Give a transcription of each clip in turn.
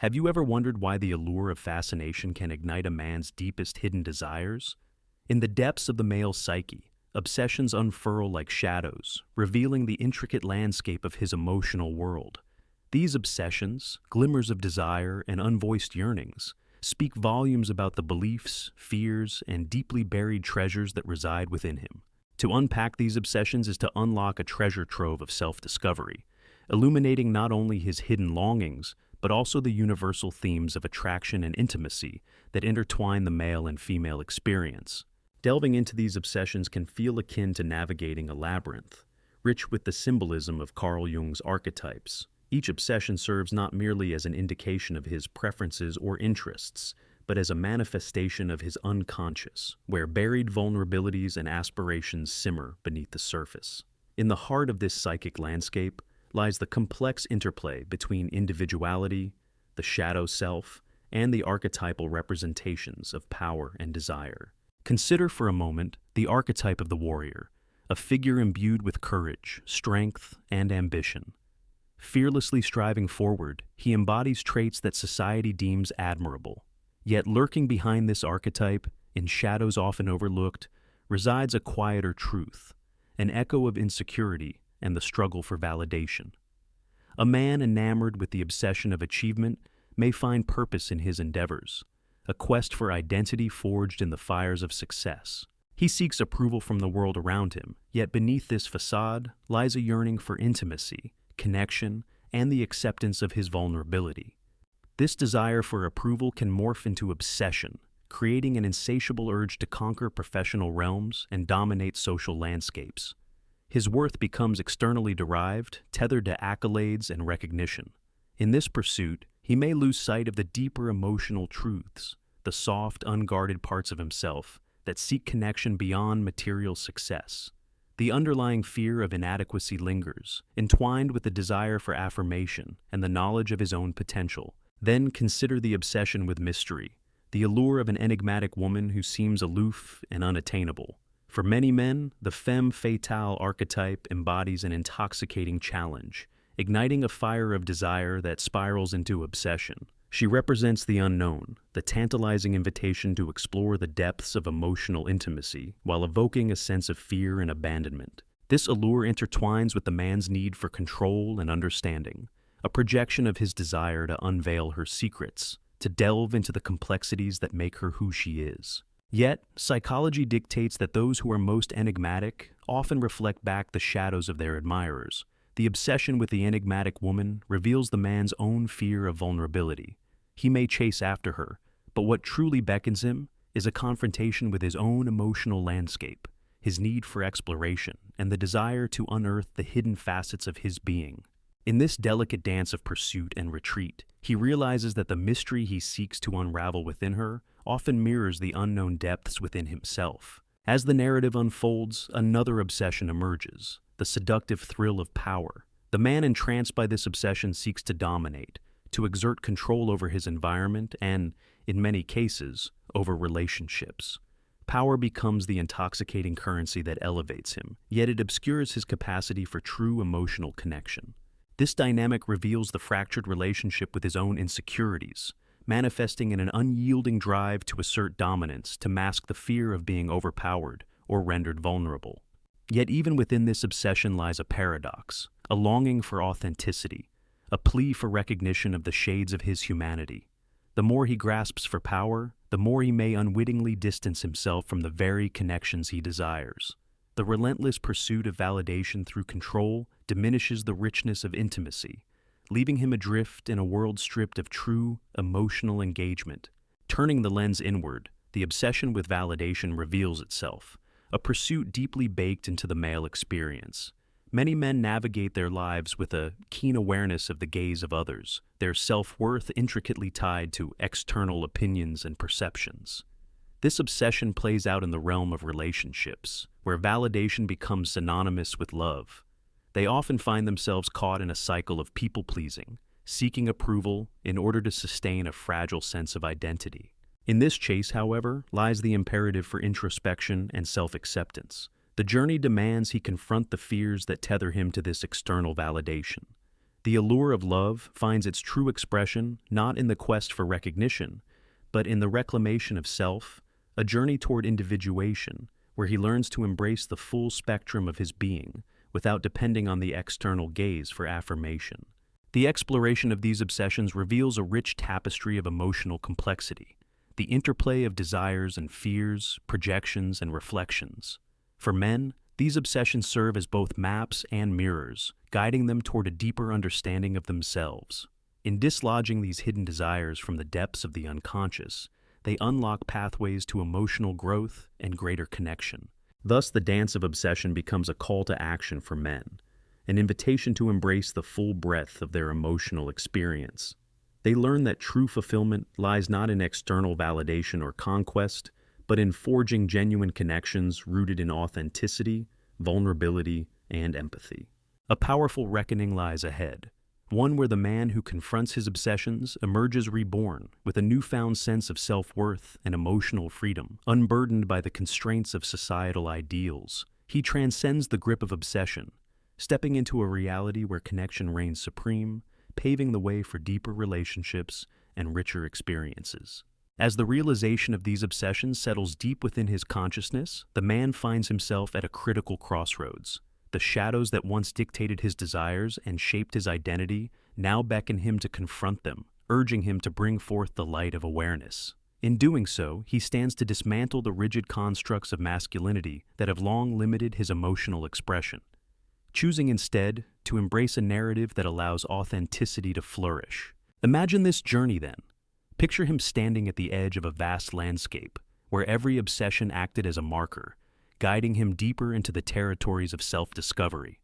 Have you ever wondered why the allure of fascination can ignite a man's deepest hidden desires? In the depths of the male psyche, obsessions unfurl like shadows, revealing the intricate landscape of his emotional world. These obsessions, glimmers of desire and unvoiced yearnings, speak volumes about the beliefs, fears, and deeply buried treasures that reside within him. To unpack these obsessions is to unlock a treasure trove of self-discovery, illuminating not only his hidden longings, but also the universal themes of attraction and intimacy that intertwine the male and female experience. Delving into these obsessions can feel akin to navigating a labyrinth, rich with the symbolism of Carl Jung's archetypes. Each obsession serves not merely as an indication of his preferences or interests, but as a manifestation of his unconscious, where buried vulnerabilities and aspirations simmer beneath the surface. In the heart of this psychic landscape lies the complex interplay between individuality, the shadow self, and the archetypal representations of power and desire. Consider for a moment the archetype of the warrior, a figure imbued with courage, strength, and ambition. Fearlessly striving forward, he embodies traits that society deems admirable. Yet lurking behind this archetype, in shadows often overlooked, resides a quieter truth, an echo of insecurity and the struggle for validation. A man enamored with the obsession of achievement may find purpose in his endeavors, a quest for identity forged in the fires of success. He seeks approval from the world around him, yet beneath this facade lies a yearning for intimacy, connection, and the acceptance of his vulnerability. This desire for approval can morph into obsession, creating an insatiable urge to conquer professional realms and dominate social landscapes. His worth becomes externally derived, tethered to accolades and recognition. In this pursuit, he may lose sight of the deeper emotional truths, the soft, unguarded parts of himself that seek connection beyond material success. The underlying fear of inadequacy lingers, entwined with the desire for affirmation and the knowledge of his own potential. Then consider the obsession with mystery, the allure of an enigmatic woman who seems aloof and unattainable. For many men, the femme fatale archetype embodies an intoxicating challenge, igniting a fire of desire that spirals into obsession. She represents the unknown, the tantalizing invitation to explore the depths of emotional intimacy while evoking a sense of fear and abandonment. This allure intertwines with the man's need for control and understanding, a projection of his desire to unveil her secrets, to delve into the complexities that make her who she is. Yet, psychology dictates that those who are most enigmatic often reflect back the shadows of their admirers. The obsession with the enigmatic woman reveals the man's own fear of vulnerability. He may chase after her, but what truly beckons him is a confrontation with his own emotional landscape, his need for exploration, and the desire to unearth the hidden facets of his being. In this delicate dance of pursuit and retreat, he realizes that the mystery he seeks to unravel within her often mirrors the unknown depths within himself. As the narrative unfolds, another obsession emerges, the seductive thrill of power. The man entranced by this obsession seeks to dominate, to exert control over his environment and, in many cases, over relationships. Power becomes the intoxicating currency that elevates him, yet it obscures his capacity for true emotional connection. This dynamic reveals the fractured relationship with his own insecurities, manifesting in an unyielding drive to assert dominance to mask the fear of being overpowered or rendered vulnerable. Yet even within this obsession lies a paradox, a longing for authenticity, a plea for recognition of the shades of his humanity. The more he grasps for power, the more he may unwittingly distance himself from the very connections he desires. The relentless pursuit of validation through control diminishes the richness of intimacy, leaving him adrift in a world stripped of true, emotional engagement. Turning the lens inward, the obsession with validation reveals itself, a pursuit deeply baked into the male experience. Many men navigate their lives with a keen awareness of the gaze of others, their self-worth intricately tied to external opinions and perceptions. This obsession plays out in the realm of relationships, where validation becomes synonymous with love. They often find themselves caught in a cycle of people-pleasing, seeking approval in order to sustain a fragile sense of identity. In this chase, however, lies the imperative for introspection and self-acceptance. The journey demands he confront the fears that tether him to this external validation. The allure of love finds its true expression not in the quest for recognition, but in the reclamation of self, a journey toward individuation, where he learns to embrace the full spectrum of his being without depending on the external gaze for affirmation. The exploration of these obsessions reveals a rich tapestry of emotional complexity, the interplay of desires and fears, projections and reflections. For men, these obsessions serve as both maps and mirrors, guiding them toward a deeper understanding of themselves. In dislodging these hidden desires from the depths of the unconscious, they unlock pathways to emotional growth and greater connection. Thus, the dance of obsession becomes a call to action for men, an invitation to embrace the full breadth of their emotional experience. They learn that true fulfillment lies not in external validation or conquest, but in forging genuine connections rooted in authenticity, vulnerability, and empathy. A powerful reckoning lies ahead, one where the man who confronts his obsessions emerges reborn with a newfound sense of self-worth and emotional freedom, unburdened by the constraints of societal ideals. He transcends the grip of obsession, stepping into a reality where connection reigns supreme, paving the way for deeper relationships and richer experiences. As the realization of these obsessions settles deep within his consciousness, the man finds himself at a critical crossroads. The shadows that once dictated his desires and shaped his identity now beckon him to confront them, urging him to bring forth the light of awareness. In doing so, he stands to dismantle the rigid constructs of masculinity that have long limited his emotional expression, choosing instead to embrace a narrative that allows authenticity to flourish. Imagine this journey then. Picture him standing at the edge of a vast landscape, where every obsession acted as a marker, guiding him deeper into the territories of self-discovery.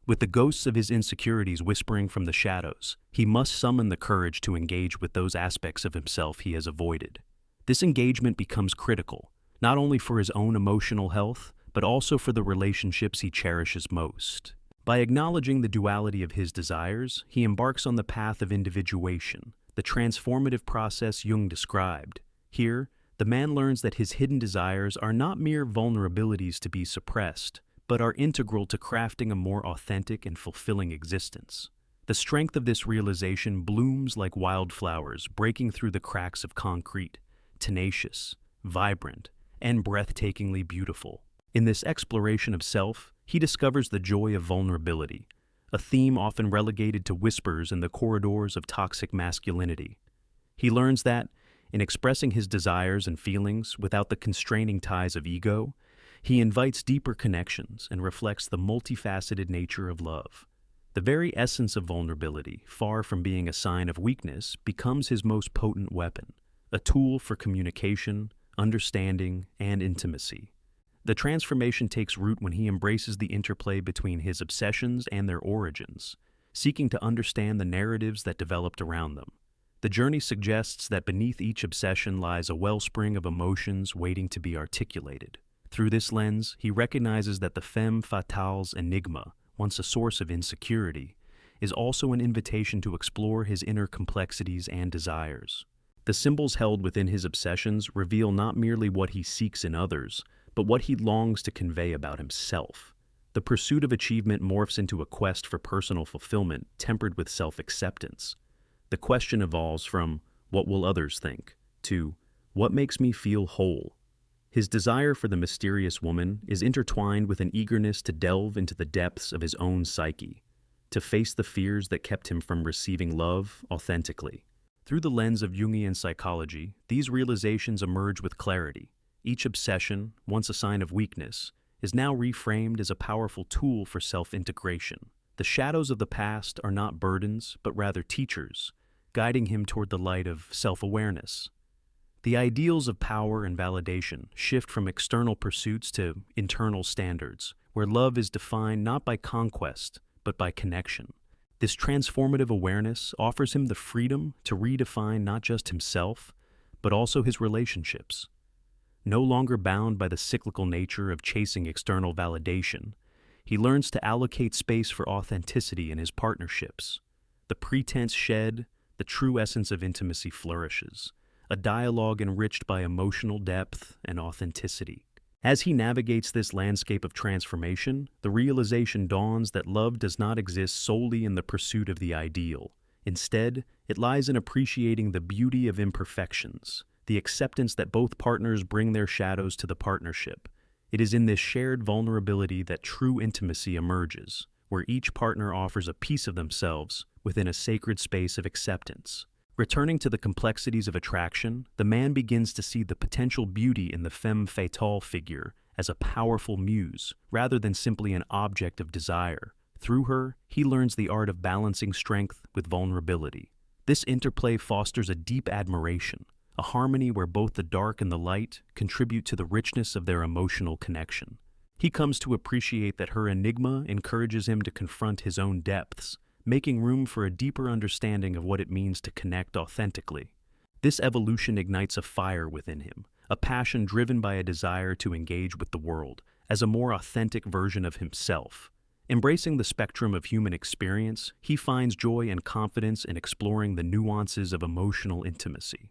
With the ghosts of his insecurities whispering from the shadows, he must summon the courage to engage with those aspects of himself he has avoided. This engagement becomes critical, not only for his own emotional health, but also for the relationships he cherishes most. By acknowledging the duality of his desires, he embarks on the path of individuation, the transformative process Jung described. Here, the man learns that his hidden desires are not mere vulnerabilities to be suppressed, but are integral to crafting a more authentic and fulfilling existence. The strength of this realization blooms like wildflowers breaking through the cracks of concrete, tenacious, vibrant, and breathtakingly beautiful. In this exploration of self, he discovers the joy of vulnerability, a theme often relegated to whispers in the corridors of toxic masculinity. He learns that, in expressing his desires and feelings without the constraining ties of ego, he invites deeper connections and reflects the multifaceted nature of love. The very essence of vulnerability, far from being a sign of weakness, becomes his most potent weapon, a tool for communication, understanding, and intimacy. The transformation takes root when he embraces the interplay between his obsessions and their origins, seeking to understand the narratives that developed around them. The journey suggests that beneath each obsession lies a wellspring of emotions waiting to be articulated. Through this lens, he recognizes that the femme fatale's enigma, once a source of insecurity, is also an invitation to explore his inner complexities and desires. The symbols held within his obsessions reveal not merely what he seeks in others, but what he longs to convey about himself. The pursuit of achievement morphs into a quest for personal fulfillment tempered with self-acceptance. The question evolves from, "What will others think?" to, "What makes me feel whole?" His desire for the mysterious woman is intertwined with an eagerness to delve into the depths of his own psyche, to face the fears that kept him from receiving love authentically. Through the lens of Jungian psychology, these realizations emerge with clarity. Each obsession, once a sign of weakness, is now reframed as a powerful tool for self-integration. The shadows of the past are not burdens, but rather teachers, guiding him toward the light of self-awareness. The ideals of power and validation shift from external pursuits to internal standards, where love is defined not by conquest, but by connection. This transformative awareness offers him the freedom to redefine not just himself, but also his relationships. No longer bound by the cyclical nature of chasing external validation, he learns to allocate space for authenticity in his partnerships. The pretense shed, the true essence of intimacy flourishes, a dialogue enriched by emotional depth and authenticity. As he navigates this landscape of transformation, the realization dawns that love does not exist solely in the pursuit of the ideal. Instead, it lies in appreciating the beauty of imperfections, the acceptance that both partners bring their shadows to the partnership. It is in this shared vulnerability that true intimacy emerges, where each partner offers a piece of themselves within a sacred space of acceptance. Returning to the complexities of attraction, the man begins to see the potential beauty in the femme fatale figure as a powerful muse, rather than simply an object of desire. Through her, he learns the art of balancing strength with vulnerability. This interplay fosters a deep admiration, a harmony where both the dark and the light contribute to the richness of their emotional connection. He comes to appreciate that her enigma encourages him to confront his own depths, making room for a deeper understanding of what it means to connect authentically. This evolution ignites a fire within him, a passion driven by a desire to engage with the world as a more authentic version of himself. Embracing the spectrum of human experience, he finds joy and confidence in exploring the nuances of emotional intimacy.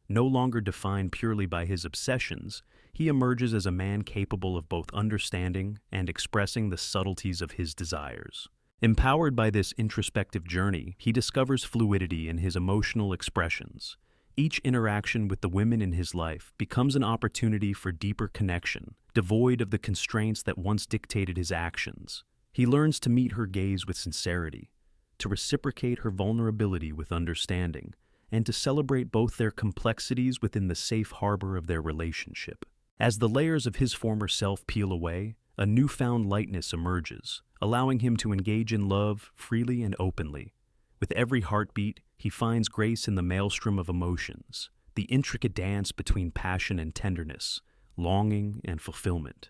No longer defined purely by his obsessions, he emerges as a man capable of both understanding and expressing the subtleties of his desires. Empowered by this introspective journey, he discovers fluidity in his emotional expressions. Each interaction with the women in his life becomes an opportunity for deeper connection, devoid of the constraints that once dictated his actions. He learns to meet her gaze with sincerity, to reciprocate her vulnerability with understanding, and to celebrate both their complexities within the safe harbor of their relationship. As the layers of his former self peel away, a newfound lightness emerges, allowing him to engage in love freely and openly. With every heartbeat, he finds grace in the maelstrom of emotions, the intricate dance between passion and tenderness, longing and fulfillment.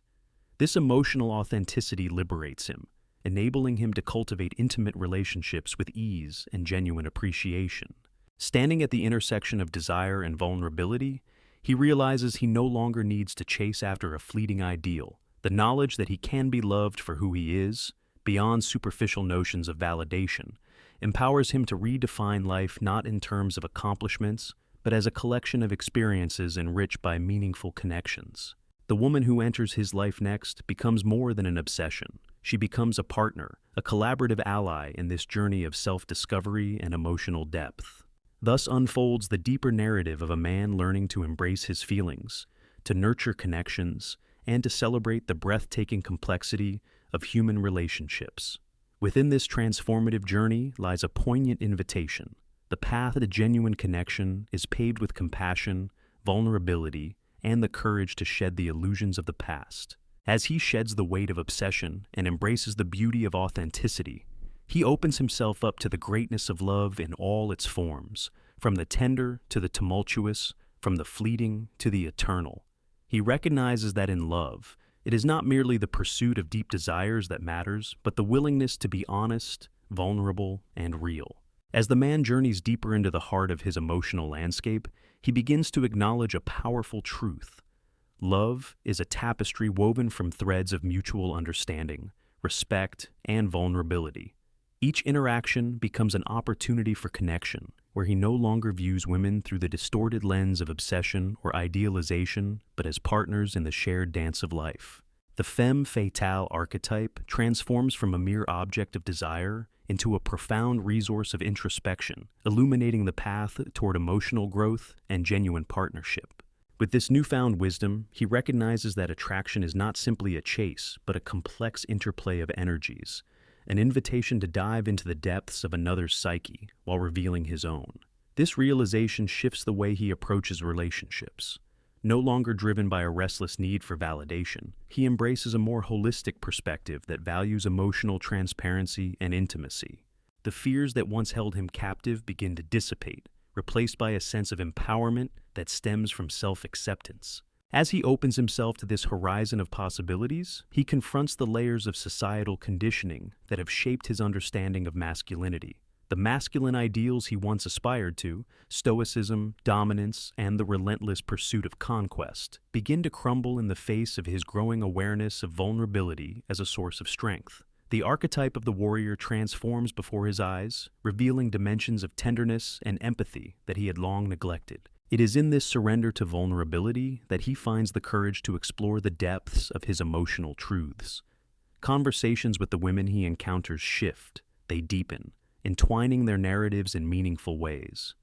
This emotional authenticity liberates him, enabling him to cultivate intimate relationships with ease and genuine appreciation. Standing at the intersection of desire and vulnerability, he realizes he no longer needs to chase after a fleeting ideal. The knowledge that he can be loved for who he is, beyond superficial notions of validation, empowers him to redefine life not in terms of accomplishments, but as a collection of experiences enriched by meaningful connections. The woman who enters his life next becomes more than an obsession. She becomes a partner, a collaborative ally in this journey of self-discovery and emotional depth. Thus unfolds the deeper narrative of a man learning to embrace his feelings, to nurture connections, and to celebrate the breathtaking complexity of human relationships. Within this transformative journey lies a poignant invitation. The path to genuine connection is paved with compassion, vulnerability, and the courage to shed the illusions of the past. As he sheds the weight of obsession and embraces the beauty of authenticity, he opens himself up to the greatness of love in all its forms, from the tender to the tumultuous, from the fleeting to the eternal. He recognizes that in love, it is not merely the pursuit of deep desires that matters, but the willingness to be honest, vulnerable, and real. As the man journeys deeper into the heart of his emotional landscape, he begins to acknowledge a powerful truth. Love is a tapestry woven from threads of mutual understanding, respect, and vulnerability. Each interaction becomes an opportunity for connection, where he no longer views women through the distorted lens of obsession or idealization, but as partners in the shared dance of life. The femme fatale archetype transforms from a mere object of desire into a profound resource of introspection, illuminating the path toward emotional growth and genuine partnership. With this newfound wisdom, he recognizes that attraction is not simply a chase, but a complex interplay of energies, an invitation to dive into the depths of another's psyche while revealing his own. This realization shifts the way he approaches relationships. No longer driven by a restless need for validation, he embraces a more holistic perspective that values emotional transparency and intimacy. The fears that once held him captive begin to dissipate, replaced by a sense of empowerment that stems from self-acceptance. As he opens himself to this horizon of possibilities, he confronts the layers of societal conditioning that have shaped his understanding of masculinity. The masculine ideals he once aspired to, stoicism, dominance, and the relentless pursuit of conquest, begin to crumble in the face of his growing awareness of vulnerability as a source of strength. The archetype of the warrior transforms before his eyes, revealing dimensions of tenderness and empathy that he had long neglected. It is in this surrender to vulnerability that he finds the courage to explore the depths of his emotional truths. Conversations with the women he encounters shift, they deepen, entwining their narratives in meaningful ways.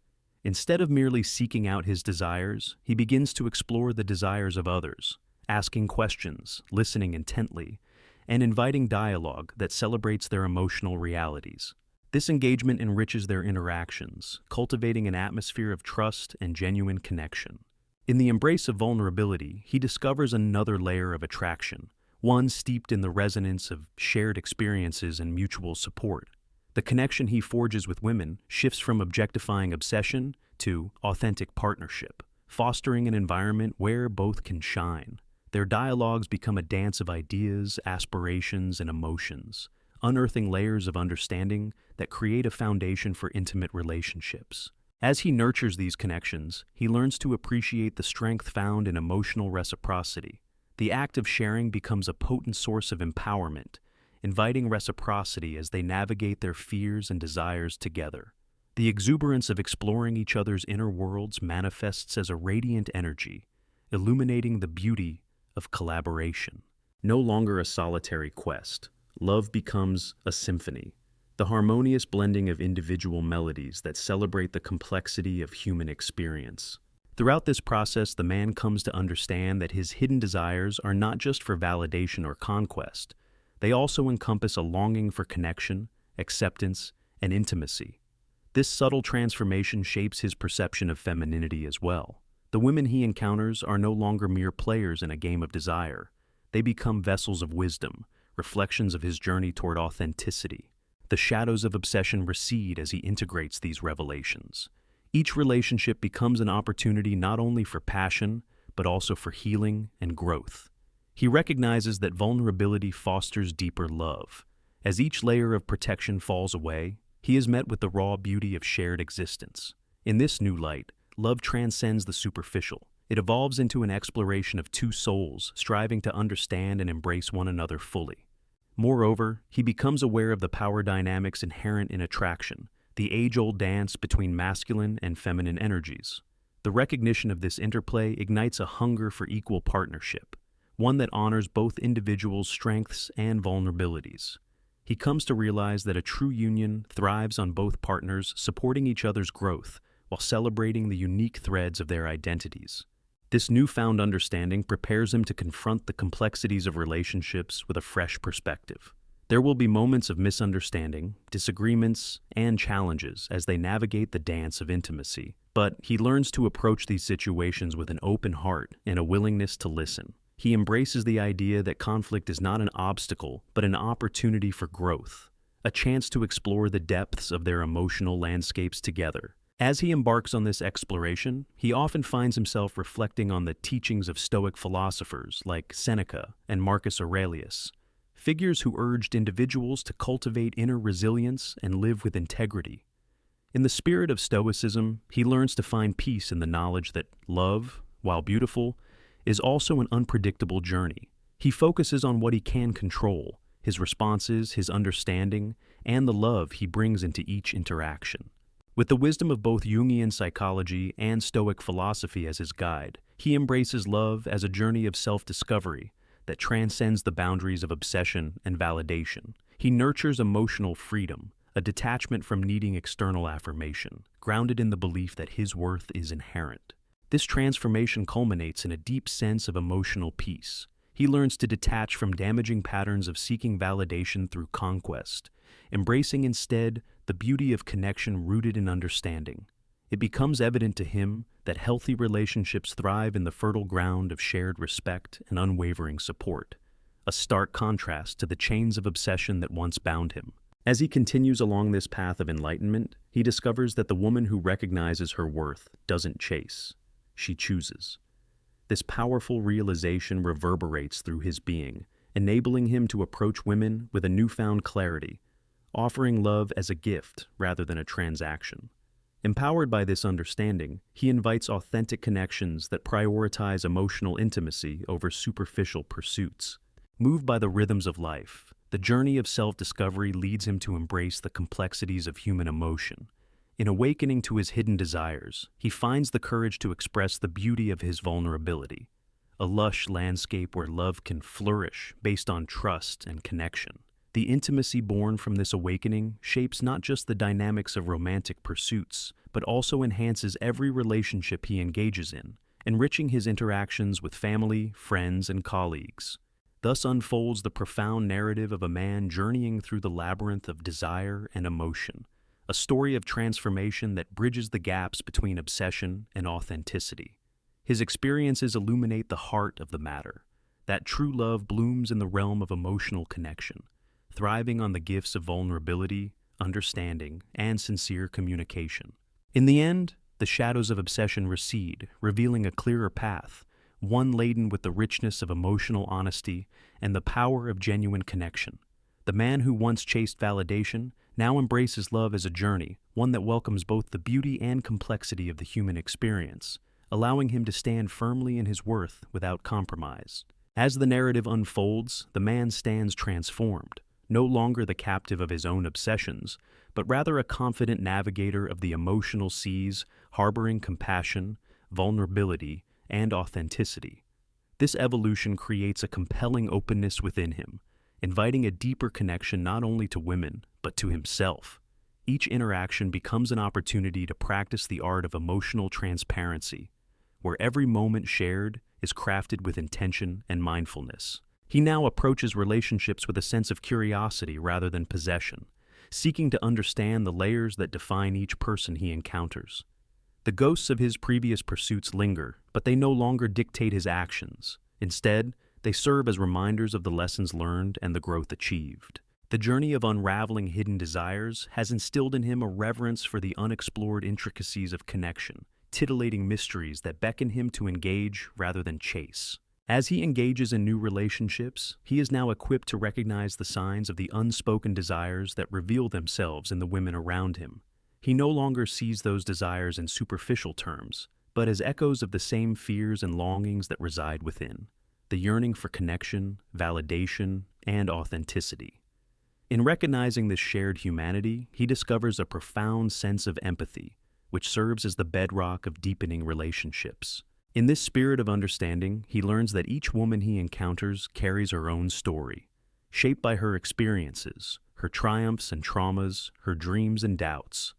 Instead of merely seeking out his desires, he begins to explore the desires of others, asking questions, listening intently, and inviting dialogue that celebrates their emotional realities. This engagement enriches their interactions, cultivating an atmosphere of trust and genuine connection. In the embrace of vulnerability, he discovers another layer of attraction, one steeped in the resonance of shared experiences and mutual support. The connection he forges with women shifts from objectifying obsession to authentic partnership, fostering an environment where both can shine. Their dialogues become a dance of ideas, aspirations, and emotions, unearthing layers of understanding that create a foundation for intimate relationships. As he nurtures these connections, he learns to appreciate the strength found in emotional reciprocity. The act of sharing becomes a potent source of empowerment, inviting reciprocity as they navigate their fears and desires together. The exuberance of exploring each other's inner worlds manifests as a radiant energy, illuminating the beauty of collaboration. No longer a solitary quest, love becomes a symphony, the harmonious blending of individual melodies that celebrate the complexity of human experience. Throughout this process, the man comes to understand that his hidden desires are not just for validation or conquest. They also encompass a longing for connection, acceptance, and intimacy. This subtle transformation shapes his perception of femininity as well. The women he encounters are no longer mere players in a game of desire. They become vessels of wisdom, reflections of his journey toward authenticity. The shadows of obsession recede as he integrates these revelations. Each relationship becomes an opportunity not only for passion, but also for healing and growth. He recognizes that vulnerability fosters deeper love. As each layer of protection falls away, he is met with the raw beauty of shared existence. In this new light, love transcends the superficial. It evolves into an exploration of two souls striving to understand and embrace one another fully. Moreover, he becomes aware of the power dynamics inherent in attraction, the age-old dance between masculine and feminine energies. The recognition of this interplay ignites a hunger for equal partnership, one that honors both individuals' strengths and vulnerabilities. He comes to realize that a true union thrives on both partners supporting each other's growth while celebrating the unique threads of their identities. This newfound understanding prepares him to confront the complexities of relationships with a fresh perspective. There will be moments of misunderstanding, disagreements, and challenges as they navigate the dance of intimacy, but he learns to approach these situations with an open heart and a willingness to listen. He embraces the idea that conflict is not an obstacle, but an opportunity for growth, a chance to explore the depths of their emotional landscapes together. As he embarks on this exploration, he often finds himself reflecting on the teachings of Stoic philosophers like Seneca and Marcus Aurelius, figures who urged individuals to cultivate inner resilience and live with integrity. In the spirit of Stoicism, he learns to find peace in the knowledge that love, while beautiful, is also an unpredictable journey. He focuses on what he can control, his responses, his understanding, and the love he brings into each interaction. With the wisdom of both Jungian psychology and Stoic philosophy as his guide, he embraces love as a journey of self-discovery that transcends the boundaries of obsession and validation. He nurtures emotional freedom, a detachment from needing external affirmation, grounded in the belief that his worth is inherent. This transformation culminates in a deep sense of emotional peace. He learns to detach from damaging patterns of seeking validation through conquest, embracing instead the beauty of connection rooted in understanding. It becomes evident to him that healthy relationships thrive in the fertile ground of shared respect and unwavering support, a stark contrast to the chains of obsession that once bound him. As he continues along this path of enlightenment, he discovers that the woman who recognizes her worth doesn't chase. She chooses. This powerful realization reverberates through his being, enabling him to approach women with a newfound clarity, offering love as a gift rather than a transaction. Empowered by this understanding, he invites authentic connections that prioritize emotional intimacy over superficial pursuits. Moved by the rhythms of life, the journey of self-discovery leads him to embrace the complexities of human emotion, In awakening to his hidden desires, he finds the courage to express the beauty of his vulnerability, a lush landscape where love can flourish based on trust and connection. The intimacy born from this awakening shapes not just the dynamics of romantic pursuits, but also enhances every relationship he engages in, enriching his interactions with family, friends, and colleagues. Thus unfolds the profound narrative of a man journeying through the labyrinth of desire and emotion, a story of transformation that bridges the gaps between obsession and authenticity. His experiences illuminate the heart of the matter, that true love blooms in the realm of emotional connection, thriving on the gifts of vulnerability, understanding, and sincere communication. In the end, the shadows of obsession recede, revealing a clearer path, one laden with the richness of emotional honesty and the power of genuine connection. The man who once chased validation now embraces love as a journey, one that welcomes both the beauty and complexity of the human experience, allowing him to stand firmly in his worth without compromise. As the narrative unfolds, the man stands transformed, no longer the captive of his own obsessions, but rather a confident navigator of the emotional seas, harboring compassion, vulnerability, and authenticity. This evolution creates a compelling openness within him, inviting a deeper connection not only to women, but to himself. Each interaction becomes an opportunity to practice the art of emotional transparency, where every moment shared is crafted with intention and mindfulness. He now approaches relationships with a sense of curiosity rather than possession, seeking to understand the layers that define each person he encounters. The ghosts of his previous pursuits linger, but they no longer dictate his actions. Instead, they serve as reminders of the lessons learned and the growth achieved. The journey of unraveling hidden desires has instilled in him a reverence for the unexplored intricacies of connection, titillating mysteries that beckon him to engage rather than chase. As he engages in new relationships, he is now equipped to recognize the signs of the unspoken desires that reveal themselves in the women around him. He no longer sees those desires in superficial terms, but as echoes of the same fears and longings that reside within, the yearning for connection, validation, and authenticity. In recognizing this shared humanity, he discovers a profound sense of empathy, which serves as the bedrock of deepening relationships. In this spirit of understanding, he learns that each woman he encounters carries her own story, shaped by her experiences, her triumphs and traumas, her dreams and doubts.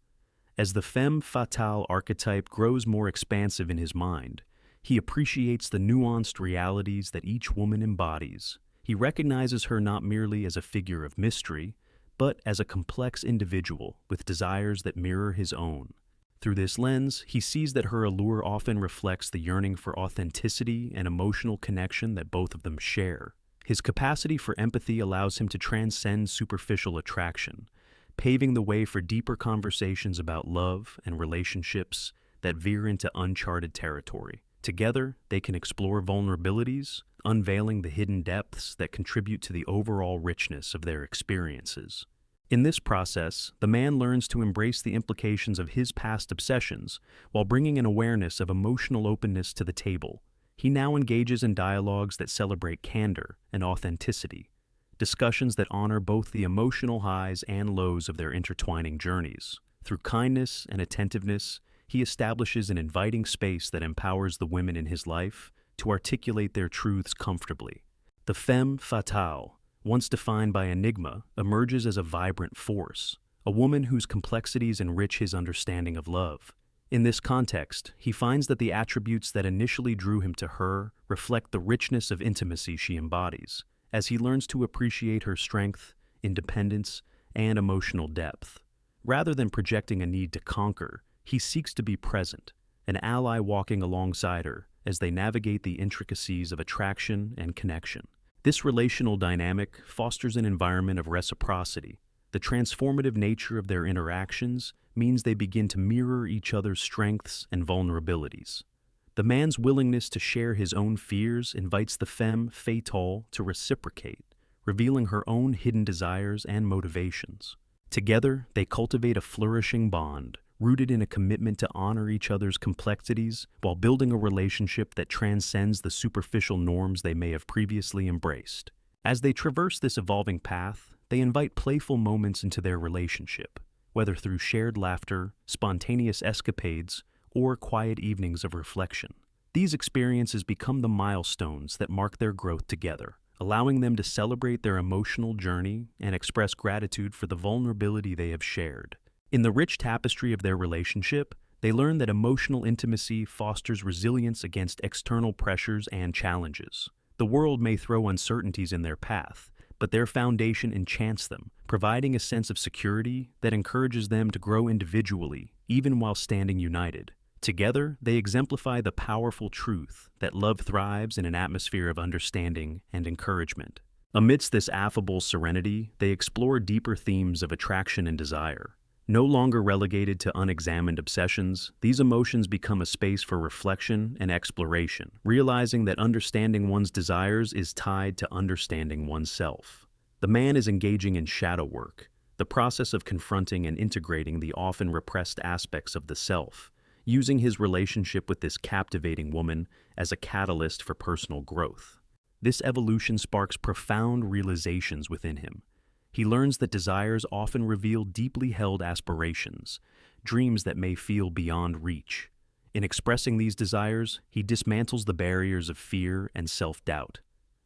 As the femme fatale archetype grows more expansive in his mind, he appreciates the nuanced realities that each woman embodies. He recognizes her not merely as a figure of mystery, but as a complex individual with desires that mirror his own. Through this lens, he sees that her allure often reflects the yearning for authenticity and emotional connection that both of them share. His capacity for empathy allows him to transcend superficial attraction, paving the way for deeper conversations about love and relationships that veer into uncharted territory. Together, they can explore vulnerabilities, unveiling the hidden depths that contribute to the overall richness of their experiences. In this process, the man learns to embrace the implications of his past obsessions while bringing an awareness of emotional openness to the table. He now engages in dialogues that celebrate candor and authenticity, discussions that honor both the emotional highs and lows of their intertwining journeys. Through kindness and attentiveness, he establishes an inviting space that empowers the women in his life to articulate their truths comfortably. The femme fatale, once defined by enigma, emerges as a vibrant force, a woman whose complexities enrich his understanding of love. In this context, he finds that the attributes that initially drew him to her reflect the richness of intimacy she embodies, as he learns to appreciate her strength, independence, and emotional depth. Rather than projecting a need to conquer, he seeks to be present, an ally walking alongside her as they navigate the intricacies of attraction and connection. This relational dynamic fosters an environment of reciprocity. The transformative nature of their interactions means they begin to mirror each other's strengths and vulnerabilities. The man's willingness to share his own fears invites the femme fatale to reciprocate, revealing her own hidden desires and motivations. Together, they cultivate a flourishing bond, rooted in a commitment to honor each other's complexities while building a relationship that transcends the superficial norms they may have previously embraced. As they traverse this evolving path, they invite playful moments into their relationship, whether through shared laughter, spontaneous escapades, or quiet evenings of reflection. These experiences become the milestones that mark their growth together, allowing them to celebrate their emotional journey and express gratitude for the vulnerability they have shared. In the rich tapestry of their relationship, they learn that emotional intimacy fosters resilience against external pressures and challenges. The world may throw uncertainties in their path, but their foundation enchants them, providing a sense of security that encourages them to grow individually, even while standing united. Together, they exemplify the powerful truth that love thrives in an atmosphere of understanding and encouragement. Amidst this affable serenity, they explore deeper themes of attraction and desire. No longer relegated to unexamined obsessions, these emotions become a space for reflection and exploration, realizing that understanding one's desires is tied to understanding oneself. The man is engaging in shadow work, the process of confronting and integrating the often repressed aspects of the self, using his relationship with this captivating woman as a catalyst for personal growth. This evolution sparks profound realizations within him. He learns that desires often reveal deeply held aspirations, dreams that may feel beyond reach. In expressing these desires, he dismantles the barriers of fear and self-doubt.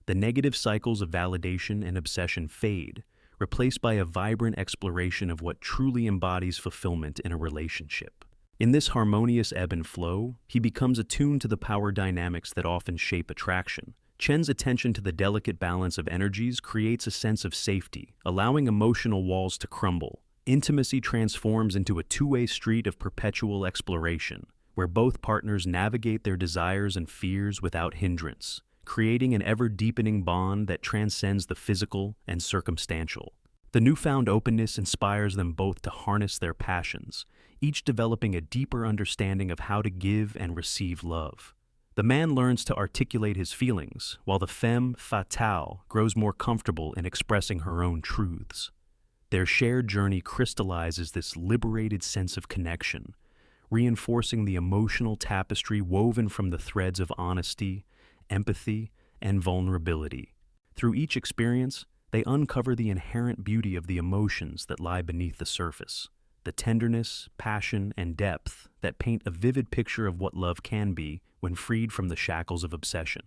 The negative cycles of validation and obsession fade, replaced by a vibrant exploration of what truly embodies fulfillment in a relationship. In this harmonious ebb and flow, he becomes attuned to the power dynamics that often shape attraction. Chen's attention to the delicate balance of energies creates a sense of safety, allowing emotional walls to crumble. Intimacy transforms into a two-way street of perpetual exploration, where both partners navigate their desires and fears without hindrance, creating an ever-deepening bond that transcends the physical and circumstantial. The newfound openness inspires them both to harness their passions, each developing a deeper understanding of how to give and receive love. The man learns to articulate his feelings, while the femme fatale grows more comfortable in expressing her own truths. Their shared journey crystallizes this liberated sense of connection, reinforcing the emotional tapestry woven from the threads of honesty, empathy, and vulnerability. Through each experience, they uncover the inherent beauty of the emotions that lie beneath the surface, the tenderness, passion, and depth that paint a vivid picture of what love can be when freed from the shackles of obsession.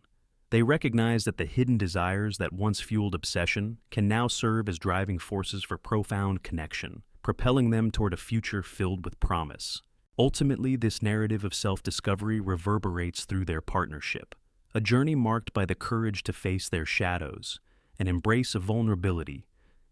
They recognize that the hidden desires that once fueled obsession can now serve as driving forces for profound connection, propelling them toward a future filled with promise. Ultimately, this narrative of self-discovery reverberates through their partnership, a journey marked by the courage to face their shadows, an embrace of vulnerability,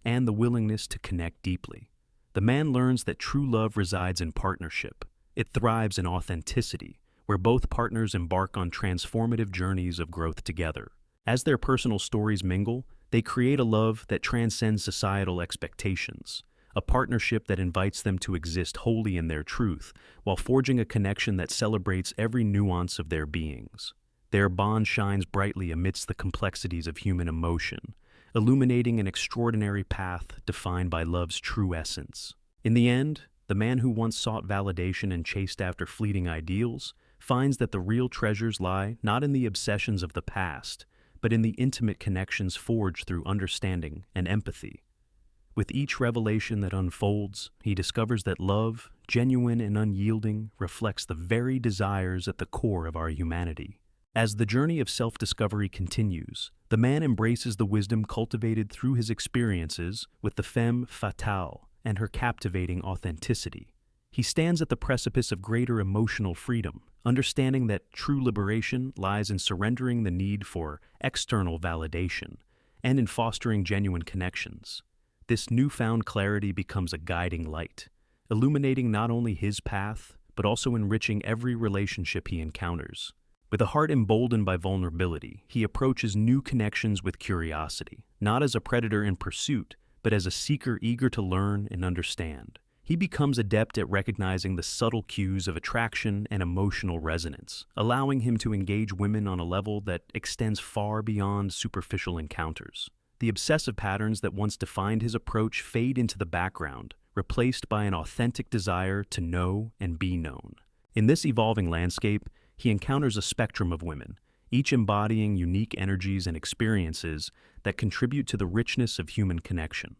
and the willingness to connect deeply. The man learns that true love resides in partnership. It thrives in authenticity, where both partners embark on transformative journeys of growth together. As their personal stories mingle, they create a love that transcends societal expectations, a partnership that invites them to exist wholly in their truth, while forging a connection that celebrates every nuance of their beings. Their bond shines brightly amidst the complexities of human emotion, illuminating an extraordinary path defined by love's true essence. In the end, the man who once sought validation and chased after fleeting ideals finds that the real treasures lie not in the obsessions of the past, but in the intimate connections forged through understanding and empathy. With each revelation that unfolds, he discovers that love, genuine and unyielding, reflects the very desires at the core of our humanity. As the journey of self-discovery continues, the man embraces the wisdom cultivated through his experiences with the femme fatale and her captivating authenticity. He stands at the precipice of greater emotional freedom, understanding that true liberation lies in surrendering the need for external validation and in fostering genuine connections. This newfound clarity becomes a guiding light, illuminating not only his path, but also enriching every relationship he encounters. With a heart emboldened by vulnerability, he approaches new connections with curiosity, not as a predator in pursuit, but as a seeker eager to learn and understand. He becomes adept at recognizing the subtle cues of attraction and emotional resonance, allowing him to engage women on a level that extends far beyond superficial encounters. The obsessive patterns that once defined his approach fade into the background, replaced by an authentic desire to know and be known. In this evolving landscape, he encounters a spectrum of women, each embodying unique energies and experiences that contribute to the richness of human connection.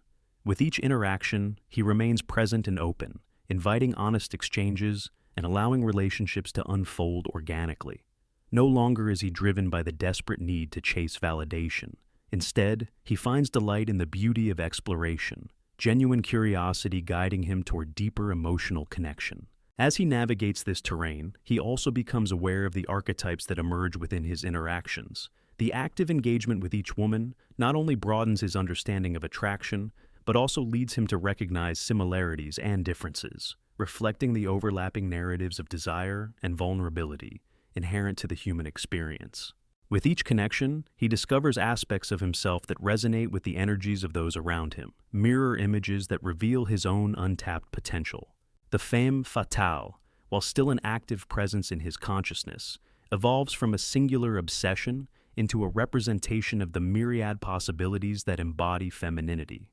With each interaction, he remains present and open, inviting honest exchanges and allowing relationships to unfold organically. No longer is he driven by the desperate need to chase validation. Instead, he finds delight in the beauty of exploration, genuine curiosity guiding him toward deeper emotional connection. As he navigates this terrain, he also becomes aware of the archetypes that emerge within his interactions. The active engagement with each woman not only broadens his understanding of attraction, but also leads him to recognize similarities and differences, reflecting the overlapping narratives of desire and vulnerability inherent to the human experience. With each connection, he discovers aspects of himself that resonate with the energies of those around him, mirror images that reveal his own untapped potential. The femme fatale, while still an active presence in his consciousness, evolves from a singular obsession into a representation of the myriad possibilities that embody femininity.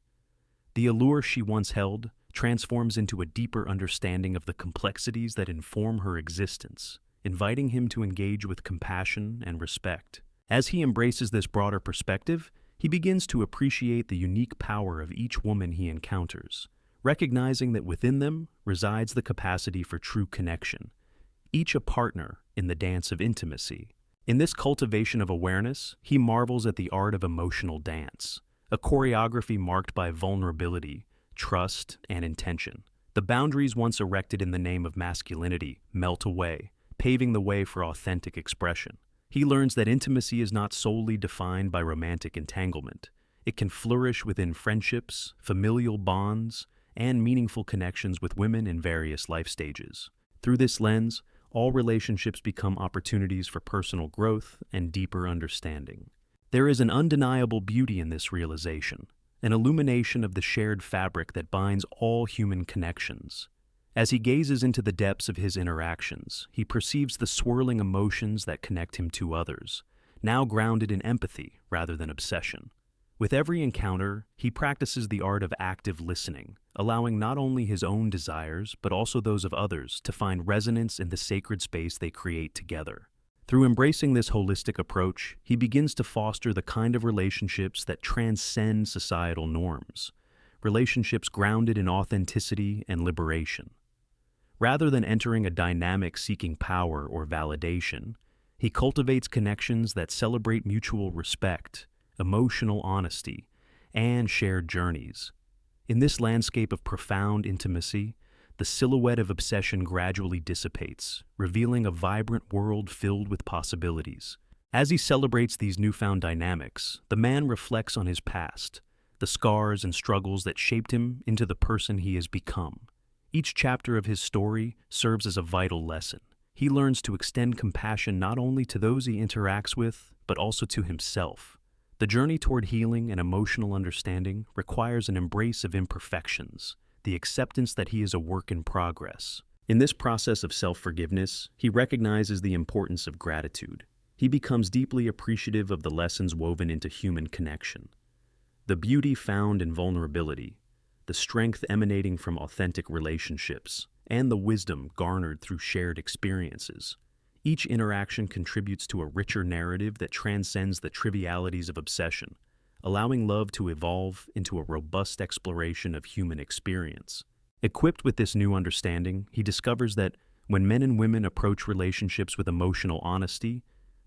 The allure she once held transforms into a deeper understanding of the complexities that inform her existence, inviting him to engage with compassion and respect. As he embraces this broader perspective, he begins to appreciate the unique power of each woman he encounters, recognizing that within them resides the capacity for true connection, each a partner in the dance of intimacy. In this cultivation of awareness, he marvels at the art of emotional dance, a choreography marked by vulnerability, trust, and intention. The boundaries once erected in the name of masculinity melt away, paving the way for authentic expression. He learns that intimacy is not solely defined by romantic entanglement. It can flourish within friendships, familial bonds, and meaningful connections with women in various life stages. Through this lens, all relationships become opportunities for personal growth and deeper understanding. There is an undeniable beauty in this realization, an illumination of the shared fabric that binds all human connections. As he gazes into the depths of his interactions, he perceives the swirling emotions that connect him to others, now grounded in empathy rather than obsession. With every encounter, he practices the art of active listening, allowing not only his own desires, but also those of others to find resonance in the sacred space they create together. Through embracing this holistic approach, he begins to foster the kind of relationships that transcend societal norms, relationships grounded in authenticity and liberation. Rather than entering a dynamic seeking power or validation, he cultivates connections that celebrate mutual respect, emotional honesty, and shared journeys. In this landscape of profound intimacy, the silhouette of obsession gradually dissipates, revealing a vibrant world filled with possibilities. As he celebrates these newfound dynamics, the man reflects on his past, the scars and struggles that shaped him into the person he has become. Each chapter of his story serves as a vital lesson. He learns to extend compassion not only to those he interacts with, but also to himself. The journey toward healing and emotional understanding requires an embrace of imperfections, the acceptance that he is a work in progress. In this process of self-forgiveness, he recognizes the importance of gratitude. He becomes deeply appreciative of the lessons woven into human connection, the beauty found in vulnerability, the strength emanating from authentic relationships, and the wisdom garnered through shared experiences. Each interaction contributes to a richer narrative that transcends the trivialities of obsession, allowing love to evolve into a robust exploration of human experience. Equipped with this new understanding, he discovers that when men and women approach relationships with emotional honesty,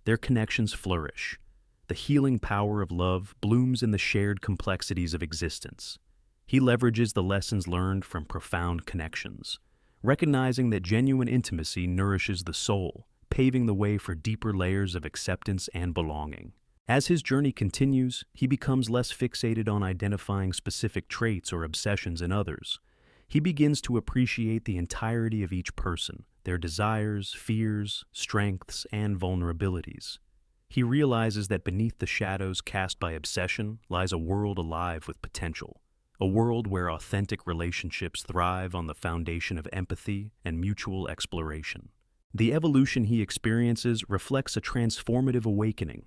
their connections flourish. The healing power of love blooms in the shared complexities of existence. He leverages the lessons learned from profound connections, recognizing that genuine intimacy nourishes the soul, paving the way for deeper layers of acceptance and belonging. As his journey continues, he becomes less fixated on identifying specific traits or obsessions in others. He begins to appreciate the entirety of each person, their desires, fears, strengths, and vulnerabilities. He realizes that beneath the shadows cast by obsession lies a world alive with potential, a world where authentic relationships thrive on the foundation of empathy and mutual exploration. The evolution he experiences reflects a transformative awakening,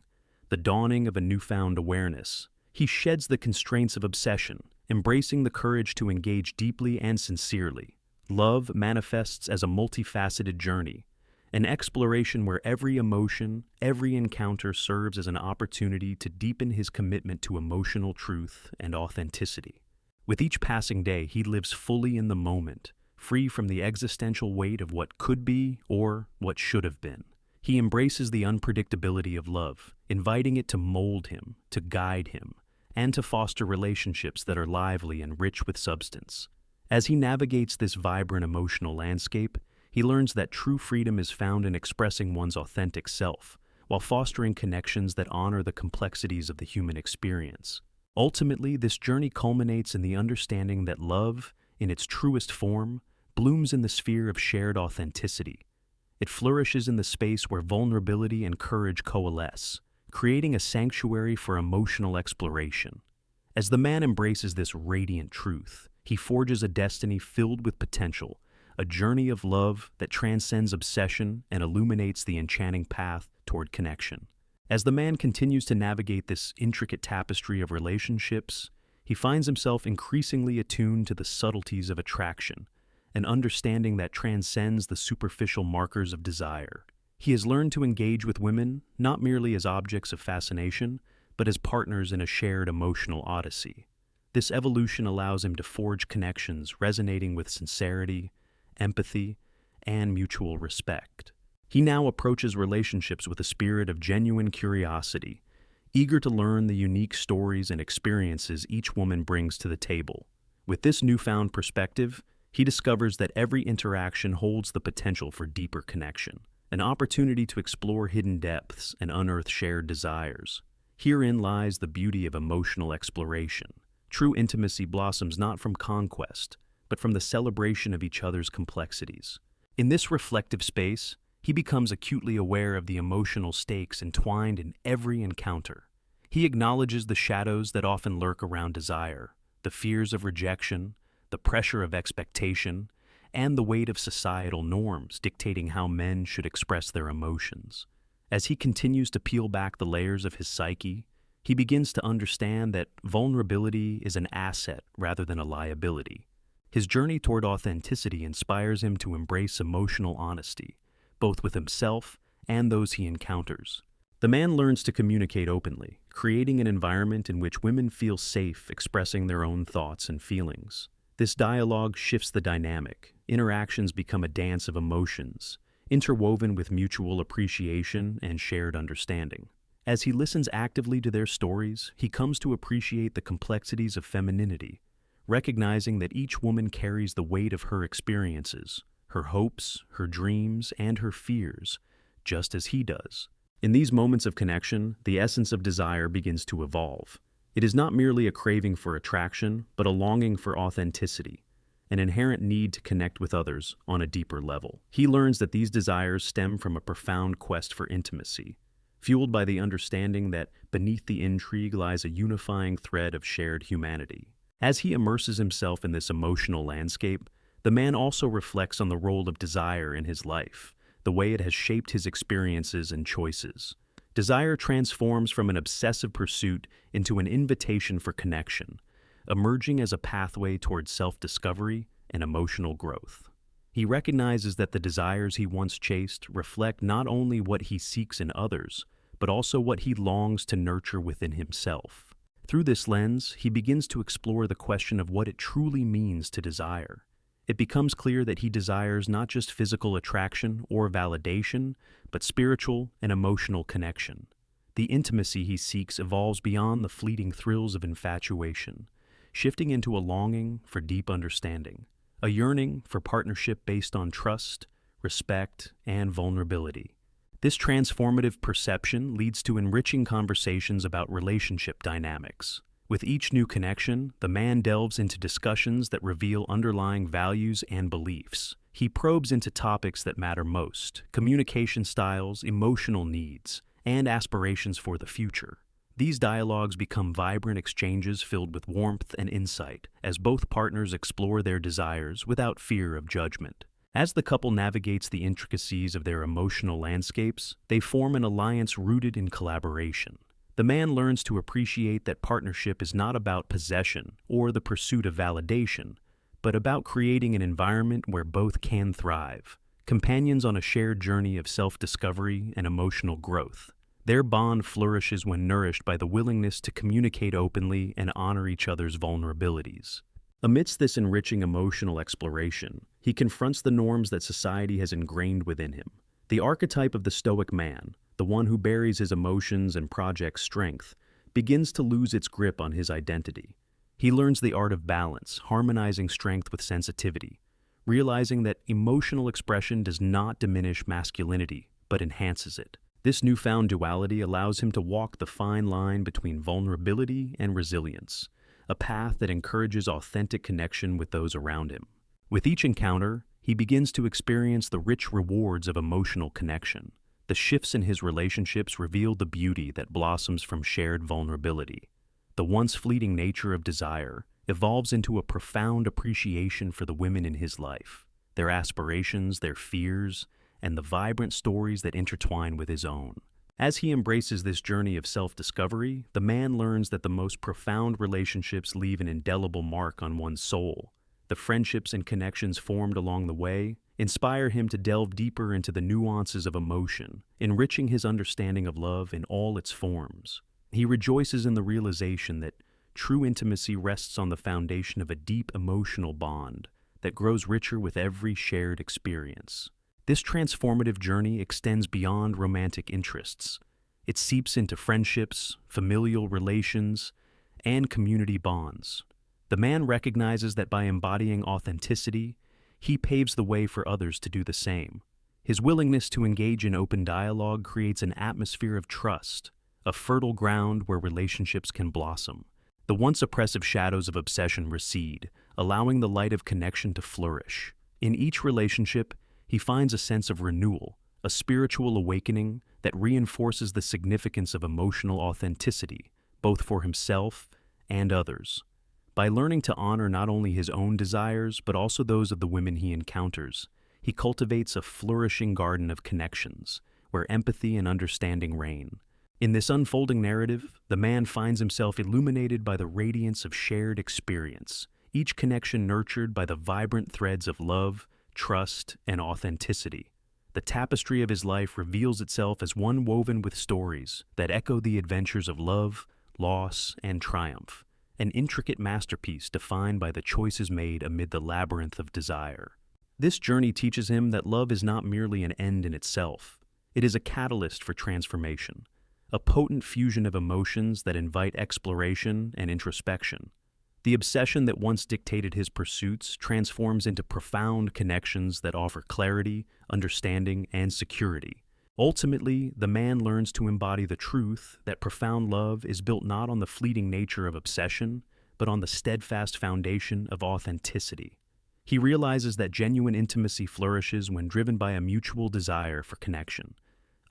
the dawning of a newfound awareness. He sheds the constraints of obsession, embracing the courage to engage deeply and sincerely. Love manifests as a multifaceted journey, an exploration where every emotion, every encounter serves as an opportunity to deepen his commitment to emotional truth and authenticity. With each passing day, he lives fully in the moment, free from the existential weight of what could be or what should have been. He embraces the unpredictability of love, inviting it to mold him, to guide him, and to foster relationships that are lively and rich with substance. As he navigates this vibrant emotional landscape, he learns that true freedom is found in expressing one's authentic self, while fostering connections that honor the complexities of the human experience. Ultimately, this journey culminates in the understanding that love, in its truest form, blooms in the sphere of shared authenticity. It flourishes in the space where vulnerability and courage coalesce, creating a sanctuary for emotional exploration. As the man embraces this radiant truth, he forges a destiny filled with potential, a journey of love that transcends obsession and illuminates the enchanting path toward connection. As the man continues to navigate this intricate tapestry of relationships, he finds himself increasingly attuned to the subtleties of attraction, an understanding that transcends the superficial markers of desire. He has learned to engage with women not merely as objects of fascination, but as partners in a shared emotional odyssey. This evolution allows him to forge connections resonating with sincerity, empathy, and mutual respect. He now approaches relationships with a spirit of genuine curiosity, eager to learn the unique stories and experiences each woman brings to the table. With this newfound perspective, he discovers that every interaction holds the potential for deeper connection, an opportunity to explore hidden depths and unearth shared desires. Herein lies the beauty of emotional exploration. True intimacy blossoms not from conquest, but from the celebration of each other's complexities. In this reflective space, he becomes acutely aware of the emotional stakes entwined in every encounter. He acknowledges the shadows that often lurk around desire, the fears of rejection, the pressure of expectation, and the weight of societal norms dictating how men should express their emotions. As he continues to peel back the layers of his psyche, he begins to understand that vulnerability is an asset rather than a liability. His journey toward authenticity inspires him to embrace emotional honesty, both with himself and those he encounters. The man learns to communicate openly, creating an environment in which women feel safe expressing their own thoughts and feelings. This dialogue shifts the dynamic. Interactions become a dance of emotions, interwoven with mutual appreciation and shared understanding. As he listens actively to their stories, he comes to appreciate the complexities of femininity, recognizing that each woman carries the weight of her experiences, her hopes, her dreams, and her fears, just as he does. In these moments of connection, the essence of desire begins to evolve. It is not merely a craving for attraction, but a longing for authenticity, an inherent need to connect with others on a deeper level. He learns that these desires stem from a profound quest for intimacy, fueled by the understanding that beneath the intrigue lies a unifying thread of shared humanity. As he immerses himself in this emotional landscape, the man also reflects on the role of desire in his life, the way it has shaped his experiences and choices. Desire transforms from an obsessive pursuit into an invitation for connection, emerging as a pathway towards self-discovery and emotional growth. He recognizes that the desires he once chased reflect not only what he seeks in others, but also what he longs to nurture within himself. Through this lens, he begins to explore the question of what it truly means to desire. It becomes clear that he desires not just physical attraction or validation, but spiritual and emotional connection. The intimacy he seeks evolves beyond the fleeting thrills of infatuation, shifting into a longing for deep understanding, a yearning for partnership based on trust, respect, and vulnerability. This transformative perception leads to enriching conversations about relationship dynamics. With each new connection, the man delves into discussions that reveal underlying values and beliefs. He probes into topics that matter most: communication styles, emotional needs, and aspirations for the future. These dialogues become vibrant exchanges filled with warmth and insight, as both partners explore their desires without fear of judgment. As the couple navigates the intricacies of their emotional landscapes, they form an alliance rooted in collaboration. The man learns to appreciate that partnership is not about possession or the pursuit of validation, but about creating an environment where both can thrive, companions on a shared journey of self-discovery and emotional growth. Their bond flourishes when nourished by the willingness to communicate openly and honor each other's vulnerabilities. Amidst this enriching emotional exploration, he confronts the norms that society has ingrained within him. The archetype of the stoic man, the one who buries his emotions and projects strength, begins to lose its grip on his identity. He learns the art of balance, harmonizing strength with sensitivity, realizing that emotional expression does not diminish masculinity, but enhances it. This newfound duality allows him to walk the fine line between vulnerability and resilience, a path that encourages authentic connection with those around him. With each encounter, he begins to experience the rich rewards of emotional connection. The shifts in his relationships reveal the beauty that blossoms from shared vulnerability. The once fleeting nature of desire evolves into a profound appreciation for the women in his life, their aspirations, their fears, and the vibrant stories that intertwine with his own. As he embraces this journey of self-discovery, the man learns that the most profound relationships leave an indelible mark on one's soul. The friendships and connections formed along the way inspire him to delve deeper into the nuances of emotion, enriching his understanding of love in all its forms. He rejoices in the realization that true intimacy rests on the foundation of a deep emotional bond that grows richer with every shared experience. This transformative journey extends beyond romantic interests. It seeps into friendships, familial relations, and community bonds. The man recognizes that by embodying authenticity, he paves the way for others to do the same. His willingness to engage in open dialogue creates an atmosphere of trust, a fertile ground where relationships can blossom. The once oppressive shadows of obsession recede, allowing the light of connection to flourish. In each relationship, he finds a sense of renewal, a spiritual awakening that reinforces the significance of emotional authenticity, both for himself and others. By learning to honor not only his own desires, but also those of the women he encounters, he cultivates a flourishing garden of connections, where empathy and understanding reign. In this unfolding narrative, the man finds himself illuminated by the radiance of shared experience, each connection nurtured by the vibrant threads of love, trust, and authenticity. The tapestry of his life reveals itself as one woven with stories that echo the adventures of love, loss, and triumph, an intricate masterpiece defined by the choices made amid the labyrinth of desire. This journey teaches him that love is not merely an end in itself. It is a catalyst for transformation, a potent fusion of emotions that invite exploration and introspection. The obsession that once dictated his pursuits transforms into profound connections that offer clarity, understanding, and security. Ultimately, the man learns to embody the truth that profound love is built not on the fleeting nature of obsession, but on the steadfast foundation of authenticity. He realizes that genuine intimacy flourishes when driven by a mutual desire for connection,